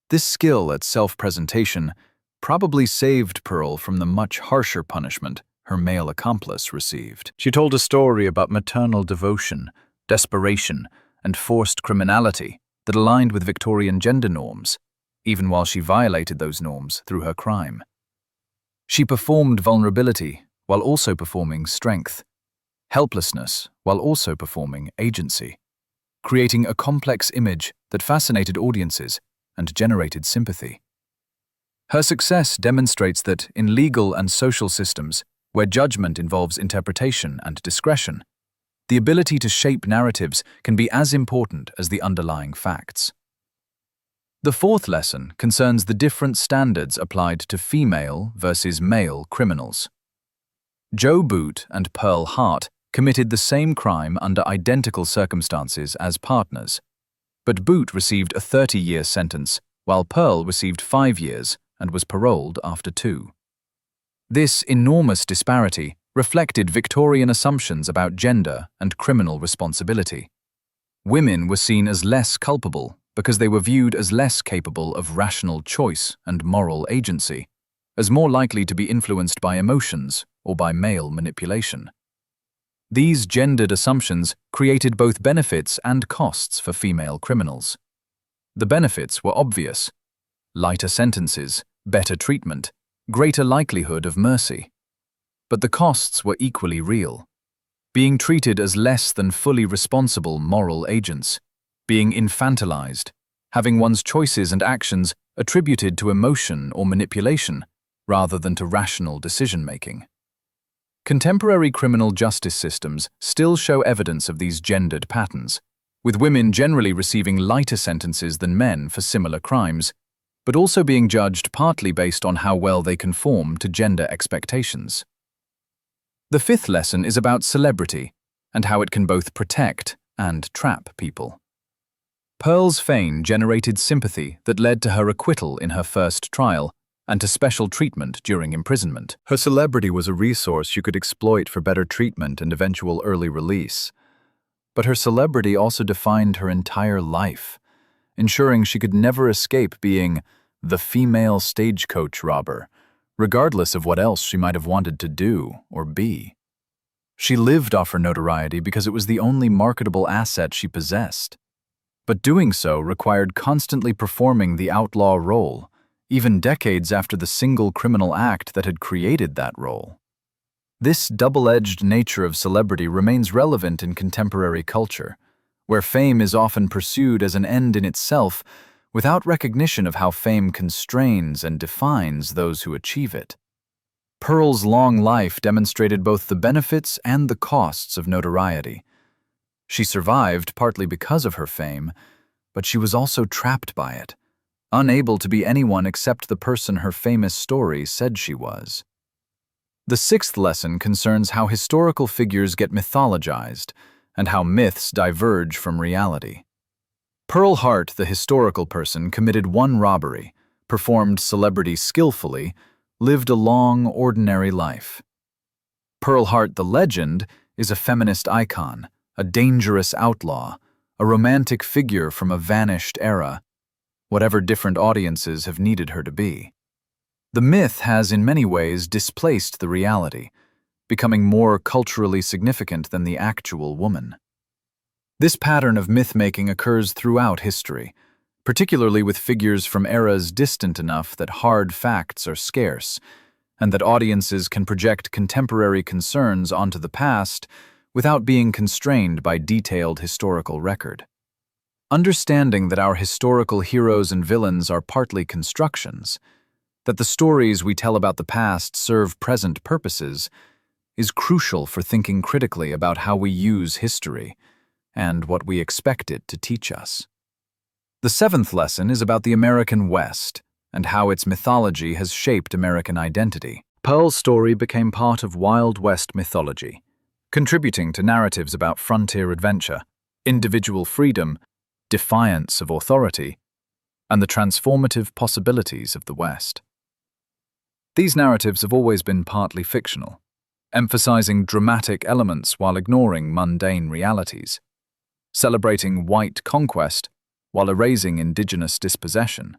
This skill at self-presentation probably saved Pearl from the much harsher punishment her male accomplice received. She told a story about maternal devotion, desperation, and forced criminality that aligned with Victorian gender norms, even while she violated those norms through her crime. She performed vulnerability while also performing strength, helplessness while also performing agency, creating a complex image that fascinated audiences and generated sympathy. Her success demonstrates that in legal and social systems, where judgment involves interpretation and discretion, the ability to shape narratives can be as important as the underlying facts. The fourth lesson concerns the different standards applied to female versus male criminals. Joe Boot and Pearl Hart committed the same crime under identical circumstances as partners, but Boot received a 30-year sentence, while Pearl received 5 years and was paroled after 2. This enormous disparity reflected Victorian assumptions about gender and criminal responsibility. Women were seen as less culpable because they were viewed as less capable of rational choice and moral agency, as more likely to be influenced by emotions or by male manipulation. These gendered assumptions created both benefits and costs for female criminals. The benefits were obvious: lighter sentences, better treatment, greater likelihood of mercy. But the costs were equally real: being treated as less than fully responsible moral agents, being infantilized, having one's choices and actions attributed to emotion or manipulation rather than to rational decision-making. Contemporary criminal justice systems still show evidence of these gendered patterns, with women generally receiving lighter sentences than men for similar crimes, but also being judged partly based on how well they conform to gender expectations. The fifth lesson is about celebrity and how it can both protect and trap people. Pearl's fame generated sympathy that led to her acquittal in her first trial and to special treatment during imprisonment. Her celebrity was a resource you could exploit for better treatment and eventual early release. But her celebrity also defined her entire life, ensuring she could never escape being the female stagecoach robber, regardless of what else she might have wanted to do or be. She lived off her notoriety because it was the only marketable asset she possessed. But doing so required constantly performing the outlaw role, even decades after the single criminal act that had created that role. This double-edged nature of celebrity remains relevant in contemporary culture, where fame is often pursued as an end in itself without recognition of how fame constrains and defines those who achieve it. Pearl's long life demonstrated both the benefits and the costs of notoriety. She survived partly because of her fame, but she was also trapped by it, unable to be anyone except the person her famous story said she was. The sixth lesson concerns how historical figures get mythologized and how myths diverge from reality. Pearl Hart, the historical person, committed one robbery, performed celebrity skillfully, lived a long, ordinary life. Pearl Hart, the legend, is a feminist icon, a dangerous outlaw, a romantic figure from a vanished era, whatever different audiences have needed her to be. The myth has in many ways displaced the reality, becoming more culturally significant than the actual woman. This pattern of myth-making occurs throughout history, particularly with figures from eras distant enough that hard facts are scarce, and that audiences can project contemporary concerns onto the past without being constrained by detailed historical record. Understanding that our historical heroes and villains are partly constructions, that the stories we tell about the past serve present purposes, is crucial for thinking critically about how we use history and what we expect it to teach us. The seventh lesson is about the American West and how its mythology has shaped American identity. Pearl's story became part of Wild West mythology, contributing to narratives about frontier adventure, individual freedom, defiance of authority, and the transformative possibilities of the West. These narratives have always been partly fictional, emphasizing dramatic elements while ignoring mundane realities, celebrating white conquest while erasing indigenous dispossession,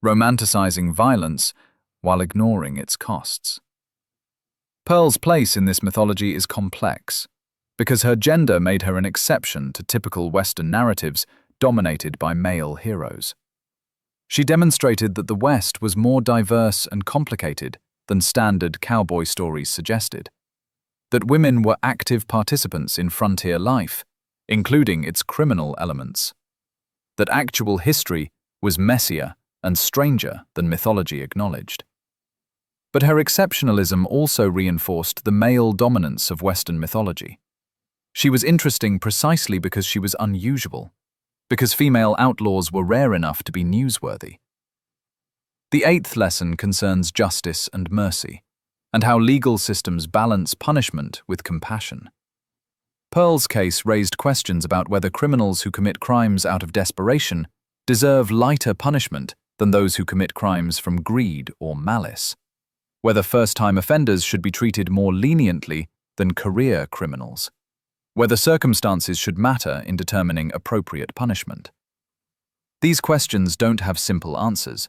romanticizing violence while ignoring its costs. Pearl's place in this mythology is complex, because her gender made her an exception to typical Western narratives dominated by male heroes. She demonstrated that the West was more diverse and complicated than standard cowboy stories suggested, that women were active participants in frontier life, including its criminal elements, that actual history was messier and stranger than mythology acknowledged. But her exceptionalism also reinforced the male dominance of Western mythology. She was interesting precisely because she was unusual, because female outlaws were rare enough to be newsworthy. The eighth lesson concerns justice and mercy, and how legal systems balance punishment with compassion. Pearl's case raised questions about whether criminals who commit crimes out of desperation deserve lighter punishment than those who commit crimes from greed or malice, whether first-time offenders should be treated more leniently than career criminals, whether circumstances should matter in determining appropriate punishment. These questions don't have simple answers,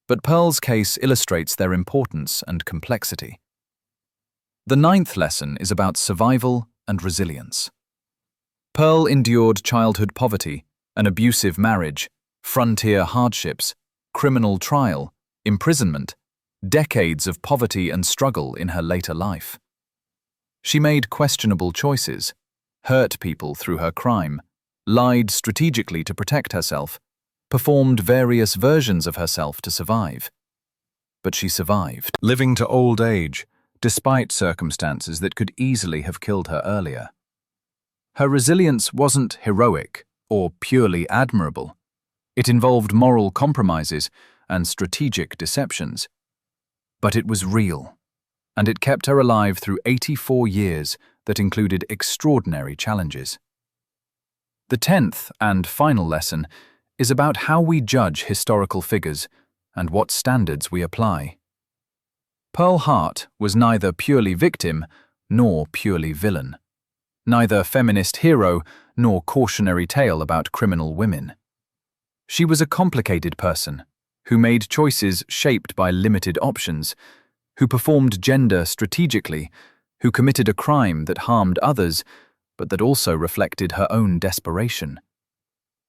but Pearl's case illustrates their importance and complexity. The ninth lesson is about survival and resilience. Pearl endured childhood poverty, an abusive marriage, frontier hardships, criminal trial, imprisonment, decades of poverty and struggle in her later life. She made questionable choices, hurt people through her crime, lied strategically to protect herself, performed various versions of herself to survive. But she survived, living to old age, despite circumstances that could easily have killed her earlier. Her resilience wasn't heroic or purely admirable. It involved moral compromises and strategic deceptions. But it was real, and it kept her alive through 84 years that included extraordinary challenges. The 10th and final lesson is about how we judge historical figures and what standards we apply. Pearl Hart was neither purely victim nor purely villain, neither feminist hero nor cautionary tale about criminal women. She was a complicated person who made choices shaped by limited options, who performed gender strategically, who committed a crime that harmed others but that also reflected her own desperation,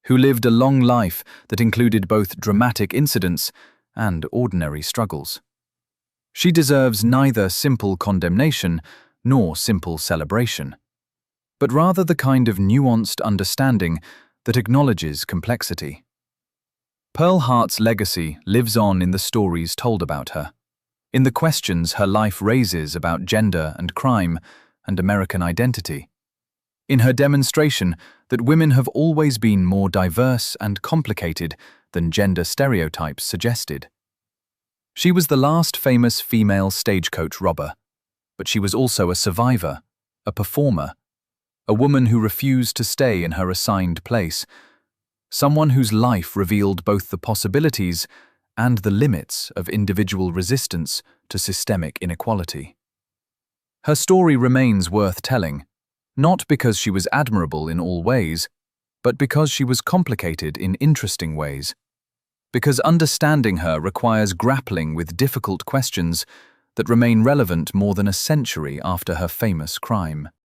who lived a long life that included both dramatic incidents and ordinary struggles. She deserves neither simple condemnation nor simple celebration, but rather the kind of nuanced understanding that acknowledges complexity. Pearl Hart's legacy lives on in the stories told about her, in the questions her life raises about gender and crime and American identity, in her demonstration that women have always been more diverse and complicated than gender stereotypes suggested. She was the last famous female stagecoach robber, but she was also a survivor, a performer, a woman who refused to stay in her assigned place, someone whose life revealed both the possibilities and the limits of individual resistance to systemic inequality. Her story remains worth telling, not because she was admirable in all ways, but because she was complicated in interesting ways. Because understanding her requires grappling with difficult questions that remain relevant more than a century after her famous crime.